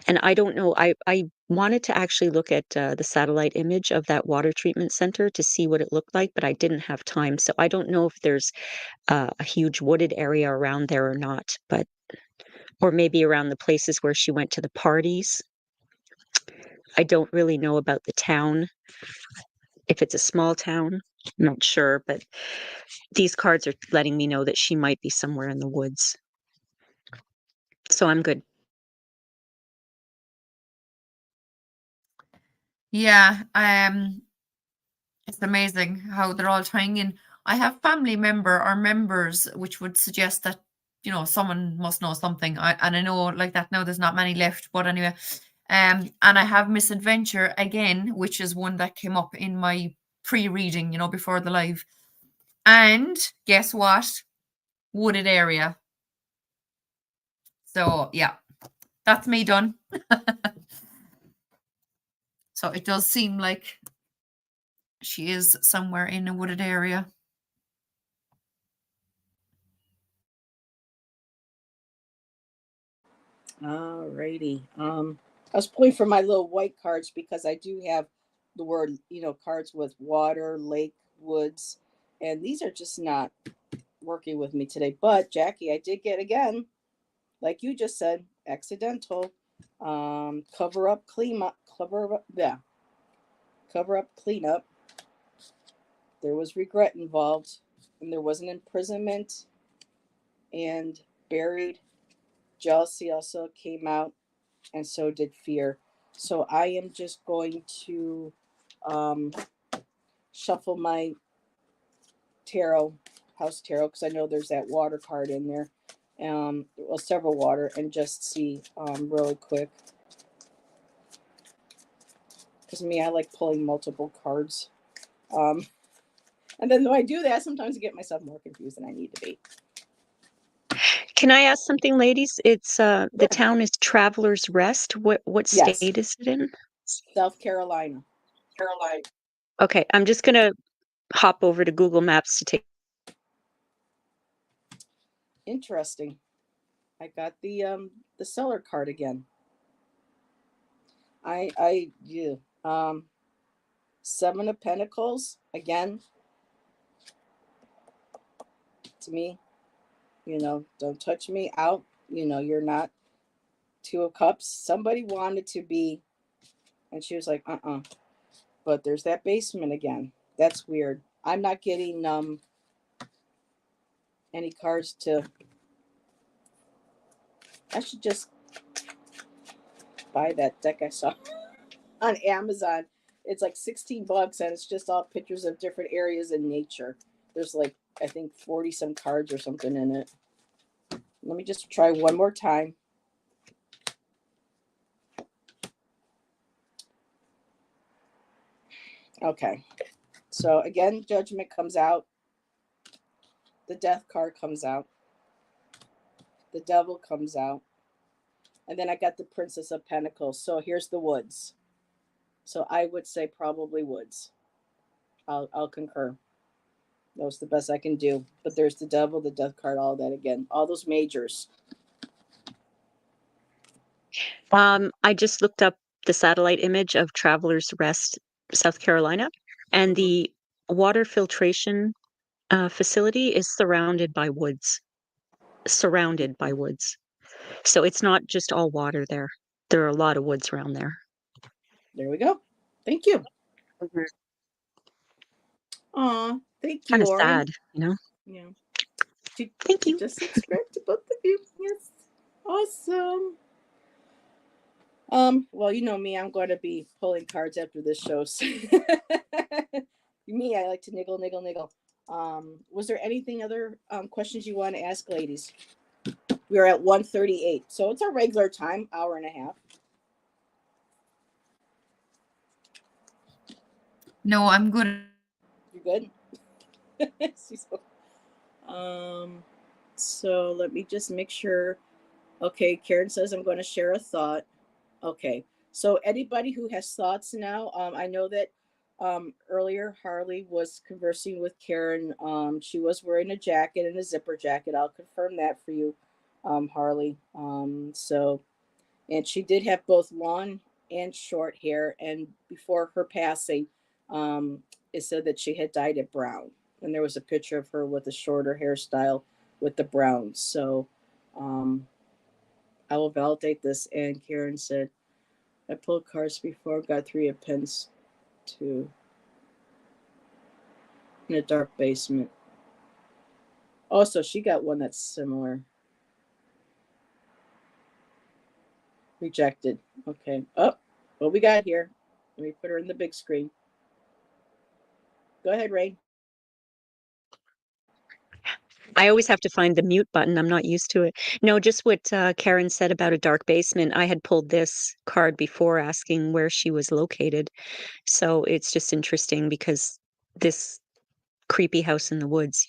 And I don't know, I wanted to actually look at the satellite image of that water treatment center to see what it looked like, but I didn't have time. So I don't know if there's a huge wooded area around there or not, but or maybe around the places where she went to the parties. I don't really know about the town. If it's a small town, I'm not sure, but these cards are letting me know that she might be somewhere in the woods. So I'm good. Yeah, it's amazing how they're all tying in. I have family member or members, which would suggest that, you know, someone must know something. And I know like that now there's not many left, but anyway. And I have Misadventure again, which is one that came up in my pre-reading, you know, before the live. And guess what? Wooded area. So yeah, that's me done. So it does seem like she is somewhere in a wooded area. Alrighty. I was pulling for my little white cards because I do have the word, cards with water, lake, woods, and these are just not working with me today. But Jackie, I did get again, like you just said, accidental. Cover up, clean up, cover up, clean up. There was regret involved, and there was an imprisonment, and buried. Jealousy also came out, and so did fear. So I am just going to um, shuffle my house tarot, because I know there's that water card in there. Well, several water, and just see really quick. Because me, I like pulling multiple cards. And then when I do that, sometimes I get myself more confused than I need to be. Can I ask something, ladies? It's the town is Travelers Rest. What Yes, state is it in? South Carolina. Okay, I'm just gonna hop over to Google Maps to take. Interesting. I got the seller card again. Yeah. 7 of Pentacles again. To me, don't touch me out. You're not. 2 of Cups. Somebody wanted to be, and she was like, But there's that basement again. That's weird. I'm not getting any cards to. I should just buy that deck I saw on Amazon. It's like $16, and it's just all pictures of different areas in nature. There's like, I think 40 some cards or something in it. Let me just try one more time. Okay. So again, Judgment comes out. The Death card comes out. The Devil comes out. And then I got the Princess of Pentacles. So here's the Woods. So I would say probably Woods. I'll concur. That was the best I can do. But there's the Devil, the Death card, all that again. All those majors. I just looked up the satellite image of Travelers Rest, South Carolina, and the water filtration facility is surrounded by woods. Surrounded by woods. So it's not just all water there. There are a lot of woods around there. There we go. Thank you. Mhm. Aw, thank you, Kind of Ori. sad, Yeah. Thank you. Just subscribe to both of you. Yes. Awesome. Well, you know me, I'm going to be pulling cards after this show. So me, I like to niggle, niggle, niggle. Was there anything other questions you want to ask, ladies? We are at 1:38, so it's our regular time, hour and a half. No, I'm good. You good? So let me just make sure. Okay, Karen says I'm going to share a thought. Okay, so anybody who has thoughts now, I know that earlier Harley was conversing with Karen. She was wearing a jacket and a zipper jacket. I'll confirm that for you, Harley. And she did have both long and short hair. And before her passing, it said that she had dyed it brown. And there was a picture of her with a shorter hairstyle with the brown. So I will validate this. And Karen said, I pulled cards before, got 3 of Pence, 2 in a dark basement. Also, she got one that's similar. Rejected. Okay. Oh, what we got here? Let me put her in the big screen. Go ahead, Ray. I always have to find the mute button. I'm not used to it. No, just what Karen said about a dark basement. I had pulled this card before asking where she was located. So it's just interesting because this creepy house in the woods,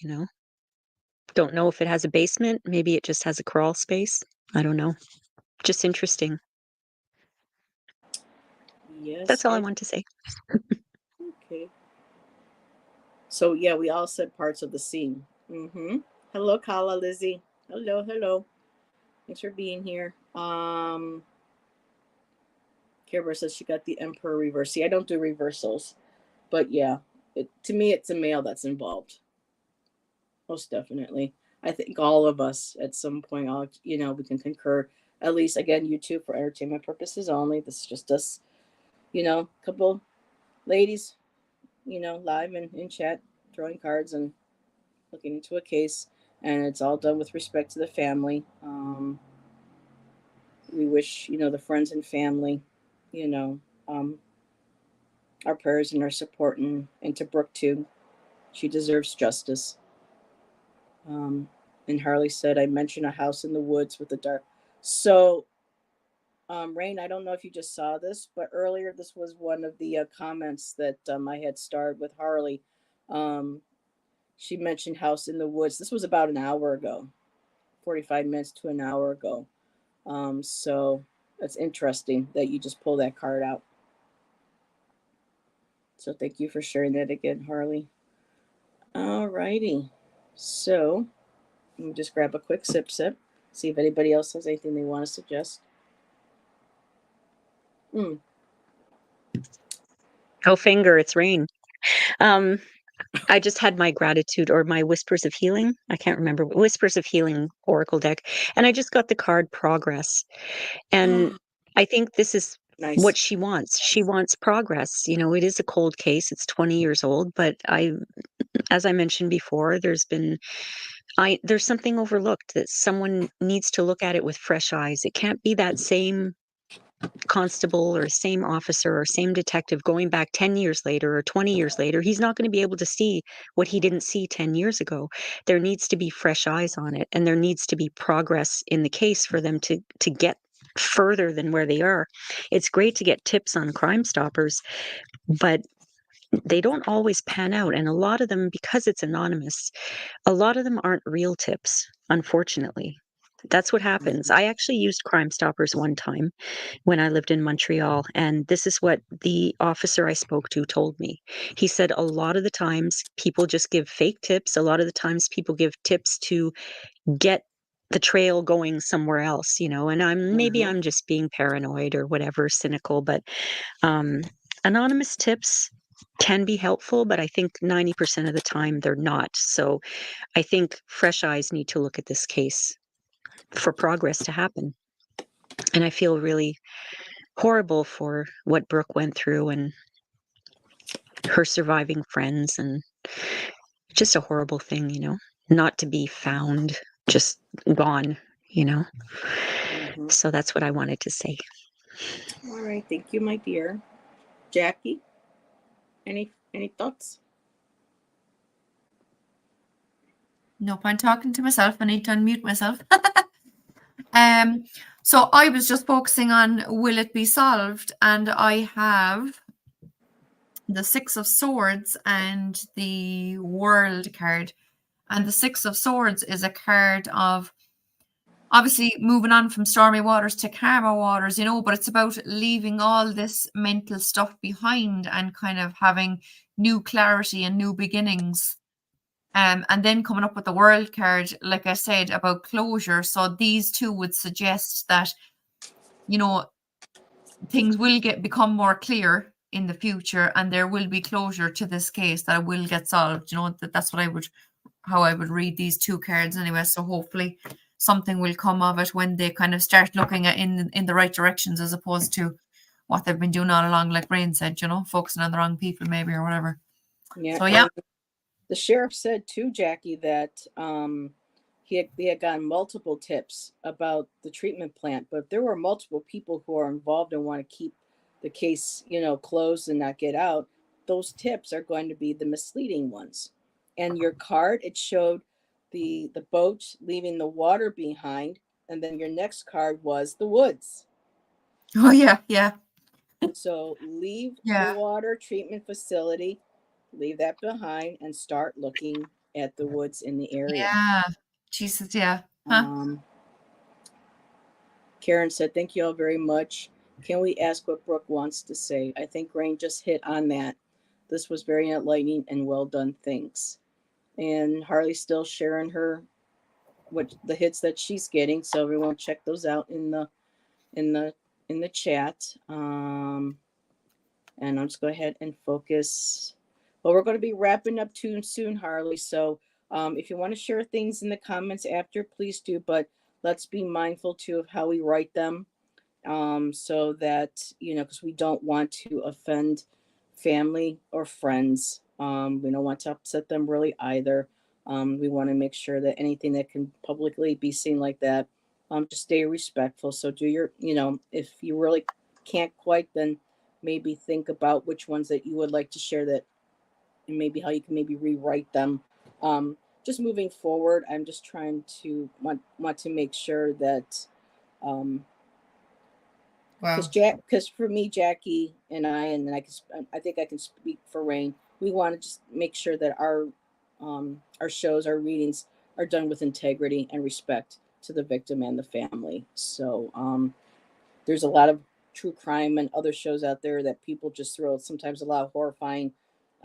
Don't know if it has a basement. Maybe it just has a crawl space. I don't know. Just interesting. Yes. That's all I want to say. Okay. So yeah, we all said parts of the scene. Hello, Kala, Lizzie. Hello, hello. Thanks for being here. Kara says she got the Emperor reverse. See, I don't do reversals, but yeah, to me, it's a male that's involved. Most definitely. I think all of us at some point, all we can concur. At least, again, YouTube for entertainment purposes only. This is just us, couple ladies, live in chat, throwing cards and looking into a case, and it's all done with respect to the family. We wish the friends and family, you know, um, our prayers and our support, and to Brooke too. She deserves justice. Um, and Harley said, "I mentioned a house in the woods with the dark." So, Rain, I don't know if you just saw this, but earlier this was one of the comments that I had starred with Harley. Um, she mentioned house in the woods. This was about an hour ago, 45 minutes to an hour ago. So it's interesting that you just pull that card out. So thank you for sharing that again, Harley. All righty. So let me just grab a quick sip, see if anybody else has anything they want to suggest. Oh, finger, it's rain. I just had my gratitude or my whispers of healing. I can't remember. Whispers of healing oracle deck. And I just got the card progress. And I think this is Nice. what she wants. She wants progress. It is a cold case. It's 20 years old, but as I mentioned before, there's something overlooked that someone needs to look at it with fresh eyes. It can't be that same constable or same officer or same detective going back 10 years later or 20 years later. He's not going to be able to see what he didn't see 10 years ago. There needs to be fresh eyes on it, and there needs to be progress in the case for them to get further than where they are. It's great to get tips on Crime Stoppers, but they don't always pan out, and a lot of them, because it's anonymous, a lot of them aren't real tips, unfortunately. That's what happens. I actually used Crime Stoppers one time when I lived in Montreal, and this is what the officer I spoke to told me. He said a lot of the times people just give fake tips. A lot of the times people give tips to get the trail going somewhere else, and maybe I'm just being paranoid or whatever, cynical, but anonymous tips can be helpful, but I think 90% of the time they're not. So I think fresh eyes need to look at this case for progress to happen. And I feel really horrible for what Brooke went through and her surviving friends, and just a horrible thing, not to be found, just gone, So that's what I wanted to say. All right, thank you, my dear. Jackie, any thoughts? No point talking to myself. I need to unmute myself. So I was just focusing on will it be solved, and I have the Six of Swords and the World card. And the Six of Swords is a card of obviously moving on from stormy waters to calmer waters, but it's about leaving all this mental stuff behind and kind of having new clarity and new beginnings. And then coming up with the World card, like I said, about closure. So these two would suggest that, things will become more clear in the future, and there will be closure to this case that will get solved. That's what how I would read these two cards anyway. So hopefully something will come of it when they kind of start looking at in the right directions, as opposed to what they've been doing all along, like Rain said, focusing on the wrong people maybe or whatever. Yeah. So yeah. The sheriff said too, Jackie, that he had gotten multiple tips about the treatment plant, but if there were multiple people who are involved and want to keep the case, closed and not get out, those tips are going to be the misleading ones. And your card, it showed the boat leaving the water behind, and then your next card was the woods. Oh yeah, yeah. So leave Yeah. the water treatment facility, leave that behind, and start looking at the woods in the area. Yeah. Jesus, yeah. Huh? Karen said, "Thank you all very much. Can we ask what Brooke wants to say?" I think Rain just hit on that. This was very enlightening and well done. Thanks. And Harley's still sharing what the hits that she's getting. So everyone check those out in the chat. And I'll just go ahead and focus. Well, we're going to be wrapping up too soon, Harley. So if you want to share things in the comments after, please do. But let's be mindful too of how we write them, so that, because we don't want to offend family or friends. We don't want to upset them really either. We want to make sure that anything that can publicly be seen like that, just stay respectful. So do your, if you really can't quite, then maybe think about which ones that you would like to share, that, and maybe how you can maybe rewrite them. Just moving forward, I'm just trying to want to make sure that, because for me, Jackie and I think I can speak for Rain. We want to just make sure that our shows, our readings are done with integrity and respect to the victim and the family. So there's a lot of true crime and other shows out there that people just throw sometimes a lot of horrifying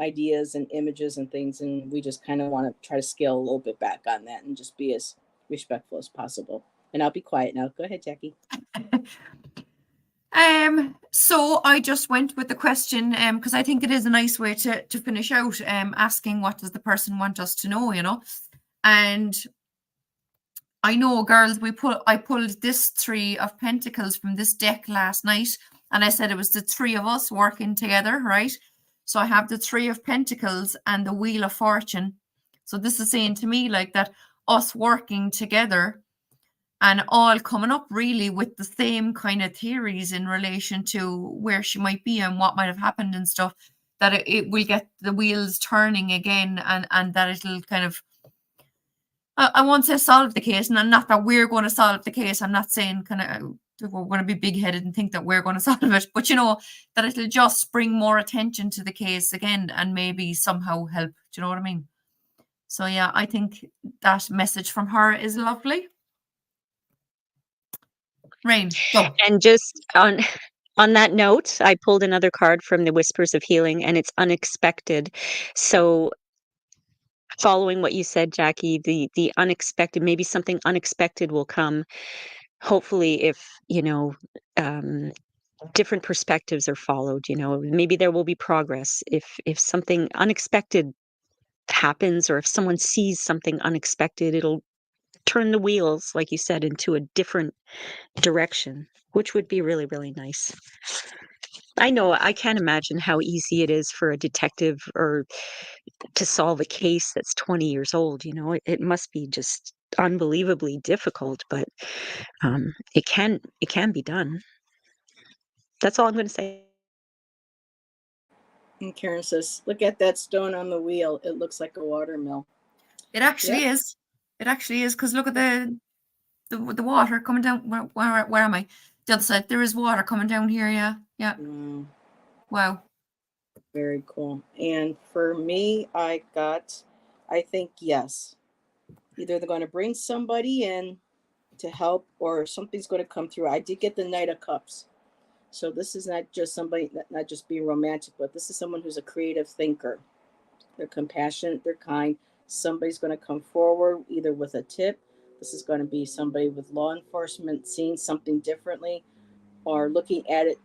ideas and images and things, and we just kind of want to try to scale a little bit back on that and just be as respectful as possible. And I'll be quiet now. Go ahead, Jackie. So I just went with the question, because I think it is a nice way to finish out, asking what does the person want us to know, and I know, girls, I pulled this 3 of Pentacles from this deck last night, and I said it was the 3 of us working together, right? So I have the 3 of Pentacles and the Wheel of Fortune. So this is saying to me like that, us working together and all coming up really with the same kind of theories in relation to where she might be and what might have happened and stuff, that it will get the wheels turning again, and that it'll kind of, I won't say solve the case, and not that we're going to solve the case. I'm not saying kind of we're going to be big-headed and think that we're going to solve it, but that it'll just bring more attention to the case again and maybe somehow help. Do you know what I mean? So yeah, I think that message from her is lovely. Rain, go. And just on that note, I pulled another card from the Whispers of Healing, and it's unexpected. So following what you said, Jackie, the unexpected, maybe something unexpected will come. Hopefully, if different perspectives are followed, maybe there will be progress. If something unexpected happens, or if someone sees something unexpected, it'll turn the wheels, like you said, into a different direction, which would be really, really nice. I know, I can't imagine how easy it is for a detective or to solve a case that's 20 years old. It must be just unbelievably difficult, but it can be done. That's all I'm going to say. And Karen says, look at that stone on the wheel. It looks like a watermill. It actually is. It actually is, because look at the water coming down. Where am I? The other side. There is water coming down here. Yeah. Wow. Very cool. And for me, I think yes. Either they're going to bring somebody in to help, or something's going to come through. I did get the Knight of Cups. So this is not just somebody, not just being romantic, but this is someone who's a creative thinker. They're compassionate, they're kind. Somebody's going to come forward either with a tip. This is going to be somebody with law enforcement seeing something differently, or looking at it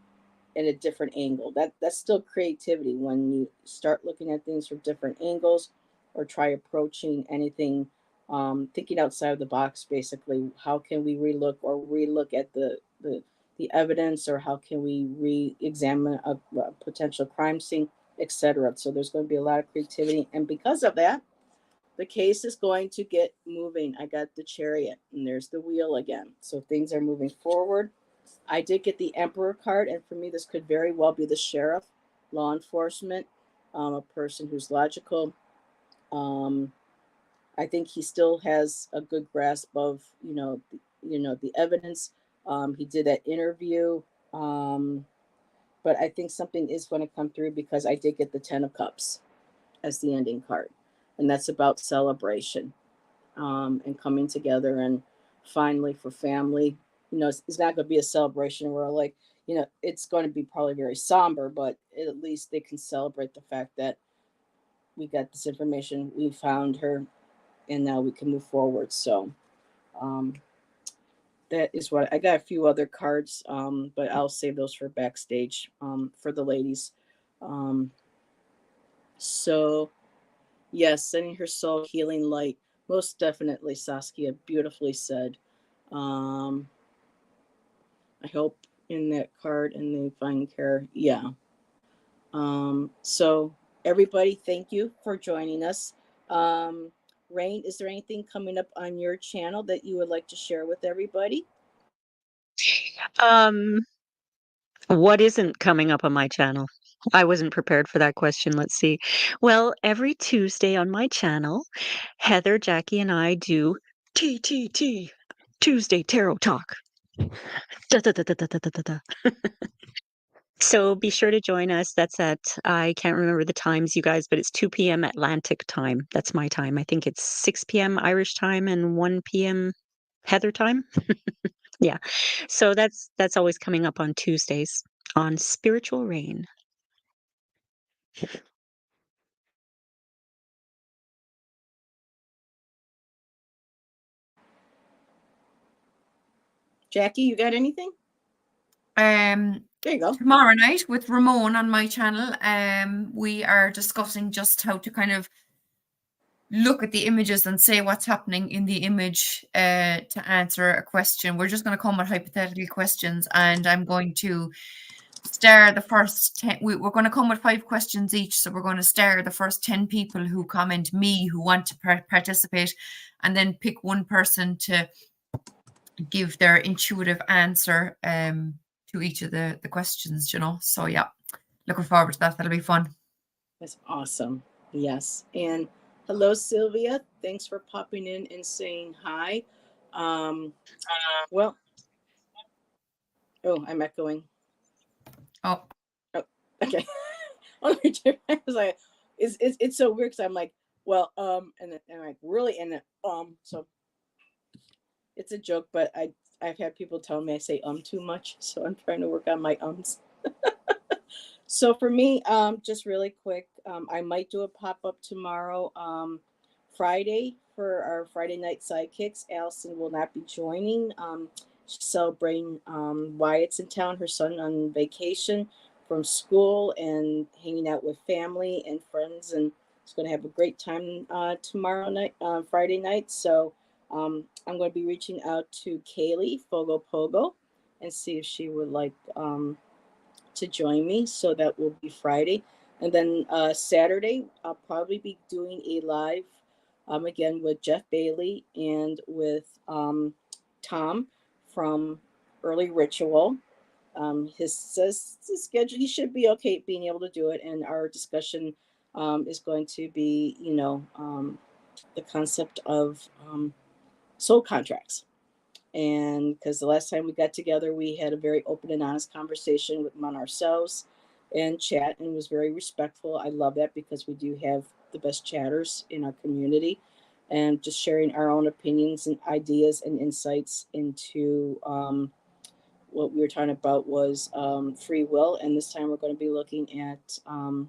at a different angle. That's still creativity, when you start looking at things from different angles, or try approaching anything, thinking outside of the box. Basically, how can we relook at the evidence, or how can we re-examine a potential crime scene, etc. So there's going to be a lot of creativity, and because of that, the case is going to get moving. I got the Chariot, and there's the wheel again. So things are moving forward. I did get the Emperor card, and for me, this could very well be the sheriff, law enforcement, a person who's logical. I think he still has a good grasp of, the evidence. He did that interview, but I think something is going to come through, because I did get the 10 of Cups as the ending card, and that's about celebration, and coming together, and finally for family. It's not going to be a celebration where, like, it's going to be probably very somber, but at least they can celebrate the fact that we got this information, we found her, and now we can move forward. So um, that is what I got. A few other cards, but I'll save those for backstage for the ladies. Um, so yes, sending her soul healing light. Most definitely, Saskia. Beautifully said. Um, I hope in that card and they find care. Yeah. So everybody, thank you for joining us. Rain, is there anything coming up on your channel that you would like to share with everybody? Um, what isn't coming up on my channel? I wasn't prepared for that question. Let's see. Well, every Tuesday on my channel, Heather, Jackie, and I do TTT, Tuesday Tarot Talk. Da, da, da, da, da, da, da, da. So be sure to join us. That's at, I can't remember the times, you guys, but it's 2 p.m. Atlantic time. That's my time. I think it's 6 p.m. Irish time and 1 p.m. Heather time. Yeah. So that's always coming up on Tuesdays on Spiritual Rain. Jackie, you got anything? There you go. Tomorrow night with Ramon on my channel, we are discussing just how to kind of look at the images and say what's happening in the image to answer a question. We're just going to come with hypothetical questions, and I'm going to star the first 10. We're going to come with 5 questions each, so we're going to star the first 10 people who comment me who want to participate, and then pick one person to give their intuitive answer to each of the questions, So yeah, looking forward to that. That'll be fun. That's awesome. Yes. And hello, Sylvia. Thanks for popping in and saying hi. Well, oh, I'm echoing. Oh, okay. I was like, it's so weird because I'm like, well, and then I'm like, really, and then so it's a joke, but I've had people tell me I say too much, so I'm trying to work on my ums. So for me, just really quick, I might do a pop-up tomorrow, Friday, for our Friday night sidekicks. Allison will not be joining. She's celebrating Wyatt's in town, her son on vacation from school and hanging out with family and friends, and she's going to have a great time tomorrow night, Friday night. So I'm going to be reaching out to Kaylee Fogo Pogo and see if she would like to join me. So that will be Friday. And then Saturday, I'll probably be doing a live again with Jeff Bailey and with Tom from Early Ritual. His schedule, he should be okay being able to do it. And our discussion is going to be, the concept of soul contracts. And because the last time we got together, we had a very open and honest conversation among ourselves and chat, and was very respectful. I love that because we do have the best chatters in our community, and just sharing our own opinions and ideas and insights into what we were talking about was free will. And this time we're going to be looking at the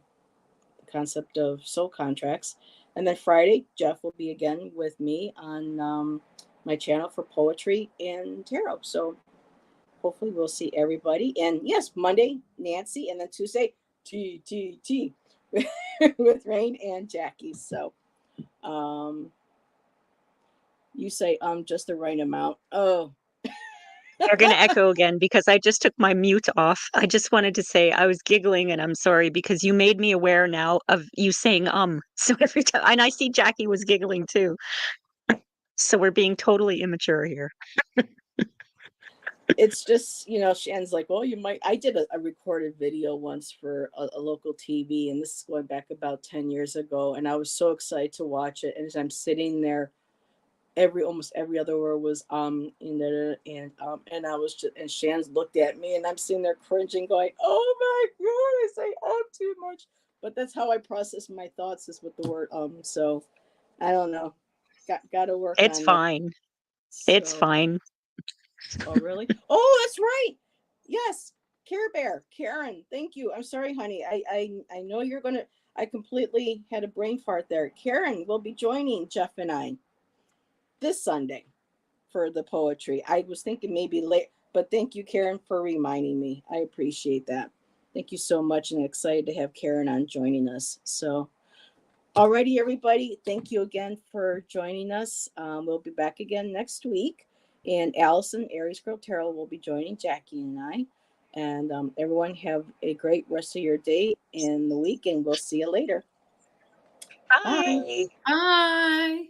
concept of soul contracts. And then Friday, Jeff will be again with me on my channel for poetry and tarot. So hopefully we'll see everybody. And yes, Monday, Nancy, and then Tuesday, T with Rain and Jackie. So you say just the right amount. Oh. You're going to echo again because I just took my mute off. I just wanted to say I was giggling and I'm sorry because you made me aware now of you saying So every time, and I see Jackie was giggling too. So we're being totally immature here. It's just, Shan's like, well, you might. I did a recorded video once for a local TV, and this is going back about 10 years ago. And I was so excited to watch it. And as I'm sitting there, almost every other word was in there, and I was just, and Shan's looked at me, and I'm sitting there cringing, going, oh my god, I say too much. But that's how I process my thoughts, is with the word So I don't know. Got to work It's on fine. It. It's fine. Oh really? Oh, that's right. Yes. Care Bear, Karen, thank you. I'm sorry, honey. I know you're gonna. I completely had a brain fart there. Karen will be joining Jeff and I this Sunday for the poetry. I was thinking maybe late, but thank you, Karen, for reminding me. I appreciate that. Thank you so much, and excited to have Karen on joining us. So, alrighty, everybody. Thank you again for joining us. We'll be back again next week, and Allison, Aries Girl Tarot, will be joining Jackie and I. And everyone have a great rest of your day and the week, and we'll see you later. Bye. Bye. Bye.